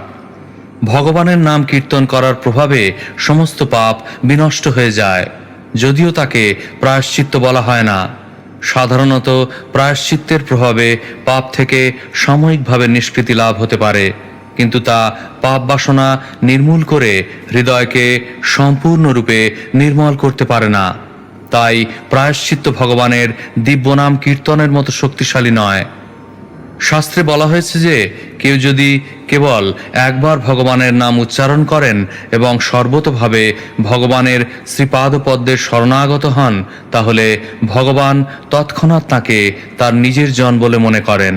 ভগবানের নাম কীর্তন করার প্রভাবে সমস্ত পাপ বিনষ্ট হয়ে যায়, যদিও তাকে প্রায়শ্চিত্ত বলা হয় না। সাধারণত প্রায়শ্চিত্তের প্রভাবে পাপ থেকে সাময়িকভাবে নিষ্কৃতি লাভ হতে পারে, কিন্তু তা পাপ বাসনা নির্মূল করে হৃদয়কে সম্পূর্ণরূপে নির্মল করতে পারে না। তাই প্রায়শ্চিত্ত ভগবানের দিব্য নাম কীর্তনের মতো শক্তিশালী নয়। শাস্ত্রে বলা হয়েছে যে কেউ যদি কেবল একবার ভগবানের নাম উচ্চারণ করেন এবং সর্বতোভাবে ভগবানের শ্রীপাদপদ্মের শরণাগত হন তাহলে ভগবান তৎক্ষণাৎ তাকে তার নিজের জন বলে মনে করেন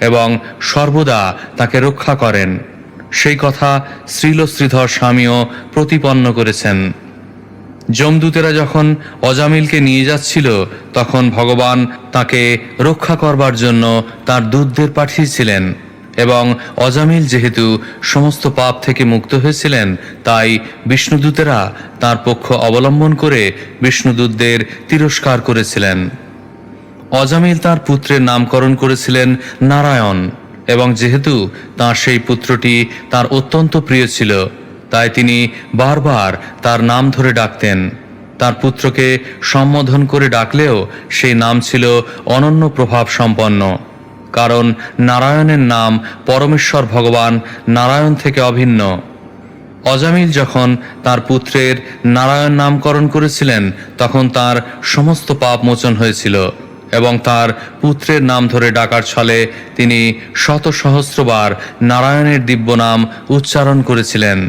এবং সর্বদা তাকে রক্ষা করেন। সেই কথা শ্রীল শ্রীধর স্বামীও প্রতিপন্ন করেছেন। যমদূতেরা যখন অজামিলকে নিয়ে যাচ্ছিল তখন ভগবান তাকে রক্ষা করবার জন্য তার দূতদের পাঠিয়েছিলেন এবং অজামিল যেহেতু সমস্ত পাপ থেকে মুক্ত হয়েছিলেন তাই বিষ্ণুদূতেরা তার পক্ষ অবলম্বন করে বিষ্ণুদূতদের তিরস্কার করেছিলেন। অজামিল তার পুত্রের নামকরণ করেছিলেন নারায়ণ এবং যেহেতু তার সেই পুত্রটি তার অত্যন্ত প্রিয় ছিল তাই তিনি বারবার তার নাম ধরে ডাকতেন। তার পুত্রকে সম্বোধন করে ডাকলেও সেই নাম ছিল অনন্য প্রভাব সম্পন্ন, কারণ নারায়ণের নাম পরমেশ্বর ভগবান নারায়ণ থেকে অভিন্ন। অজামিল যখন তার পুত্রের নারায়ণ নামকরণ করেছিলেন তখন তার সমস্ত পাপ মোচন হয়েছিল এবং তার পুত্রের নাম ধরে ডাকার ছলে তিনি শত সহস্রবার নারায়ণের দিব্য নাম উচ্চারণ করেছিলেন।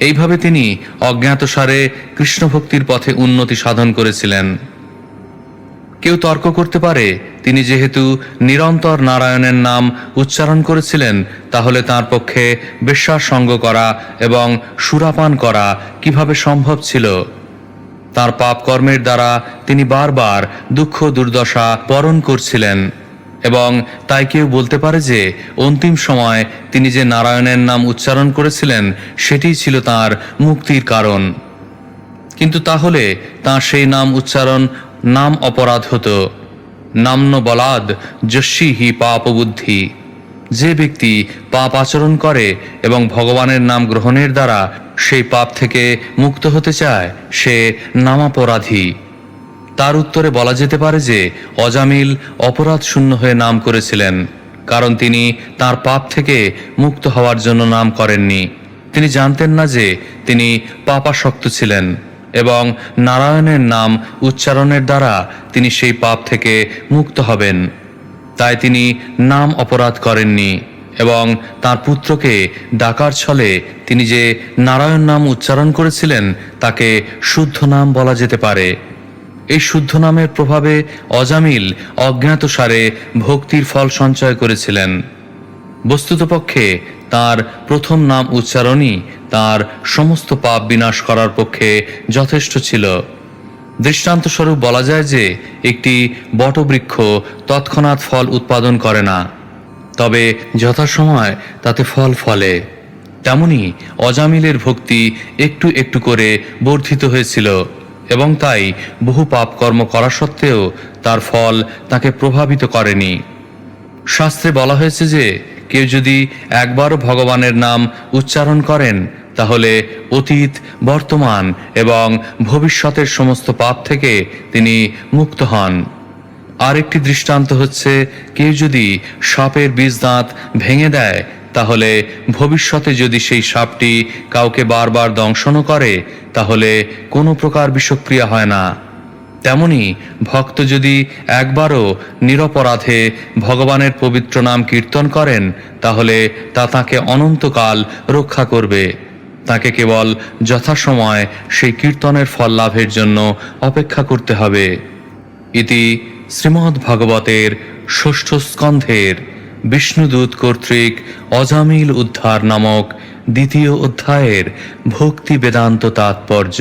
এইভাবে তিনি অজ্ঞাতসারে কৃষ্ণ ভক্তির পথে উন্নতি সাধন করেছিলেন। কেউ তর্ক করতে পারে তিনি যেহেতু নিরন্তর নারায়ণের নাম উচ্চারণ করেছিলেন তাহলে তার পক্ষে বেশ্যার সঙ্গ করা এবং সুরাপান করা কিভাবে সম্ভব ছিল। তার পাপ কর্মের দ্বারা তিনি বারবার দুঃখ দুর্দশা বরণ করছিলেন এবং তাই কেউ বলতে পারে যে অন্তিম সময় তিনি যে নারায়ণের নাম উচ্চারণ করেছিলেন সেটিই ছিল তার মুক্তির কারণ। কিন্তু তাহলে তার সেই নাম উচ্চারণ নাম অপরাধ হতো। নাম্ন বলাদ যস্যি হি পাপ বুদ্ধি। যে ব্যক্তি পাপ আচরণ করে এবং ভগবানের নাম গ্রহণের দ্বারা সেই পাপ থেকে মুক্ত হতে চায়, সে নামাপরাধী। তার উত্তরে বলা যেতে পারে যে অজামিল অপরাধ শূন্য হয়ে নাম করেছিলেন, কারণ তিনি তার পাপ থেকে মুক্ত হওয়ার জন্য নাম করেননি। তিনি জানতেন না যে তিনি পাপাসক্ত ছিলেন এবং নারায়ণের নাম উচ্চারণের দ্বারা তিনি সেই পাপ থেকে মুক্ত হবেন। তাই তিনি নাম অপরাধ করেননি এবং তার পুত্রকে ডাকার ছলে তিনি যে নারায়ণ নাম উচ্চারণ করেছিলেন তাকে শুদ্ধ নাম বলা যেতে পারে। এই শুদ্ধ নামের প্রভাবে অজামিল অজ্ঞাতসারে ভক্তির ফল সঞ্চয় করেছিলেন। বস্তুতপক্ষে তার প্রথম নাম উচ্চারণই তার সমস্ত পাপ বিনাশ করার পক্ষে যথেষ্ট ছিল। দৃষ্টান্তস্বরূপ বলা যায় যে একটি বটবৃক্ষ তৎক্ষণাৎ ফল উৎপাদন করে না, তবে যথাসময় তাতে ফল ফলে। তেমনি অজামিলের ভক্তি একটু একটু করে বর্ধিত হয়েছিল এবং তাই বহু পাপকর্ম করা সত্ত্বেও তার ফল তাকে প্রভাবিত করেনি। শাস্ত্রে বলা হয়েছে যে কেউ যদি একবারও ভগবানের নাম উচ্চারণ করেন তাহলে অতীত, বর্তমান এবং ভবিষ্যতের সমস্ত পাপ থেকে তিনি মুক্ত হন। আরেকটি দৃষ্টান্ত হচ্ছে, কেউ যদি সাপের বীজ দাঁত ভেঙে দেয় তাহলে ভবিষ্যতে যদি সেই সাপটি কাউকে বারবার দংশনও করে তাহলে কোনো প্রকার বিষক্রিয়া হয় না। তেমনি ভক্ত যদি একবারও নিরপরাধে ভগবানের পবিত্র নাম কীর্তন করেন তাহলে তা তাঁকে অনন্তকাল রক্ষা করবে। তাকে কেবল যথাসময় সেই কীর্তনের ফল লাভের জন্য অপেক্ষা করতে হবে। ইতি শ্রীমদ্ ভাগবতের ষষ্ঠ স্কন্ধের বিষ্ণুদূত কর্তৃক অজামিল উদ্ধার নামক দ্বিতীয় অধ্যায়ের ভক্তি বেদান্ত তাৎপর্য।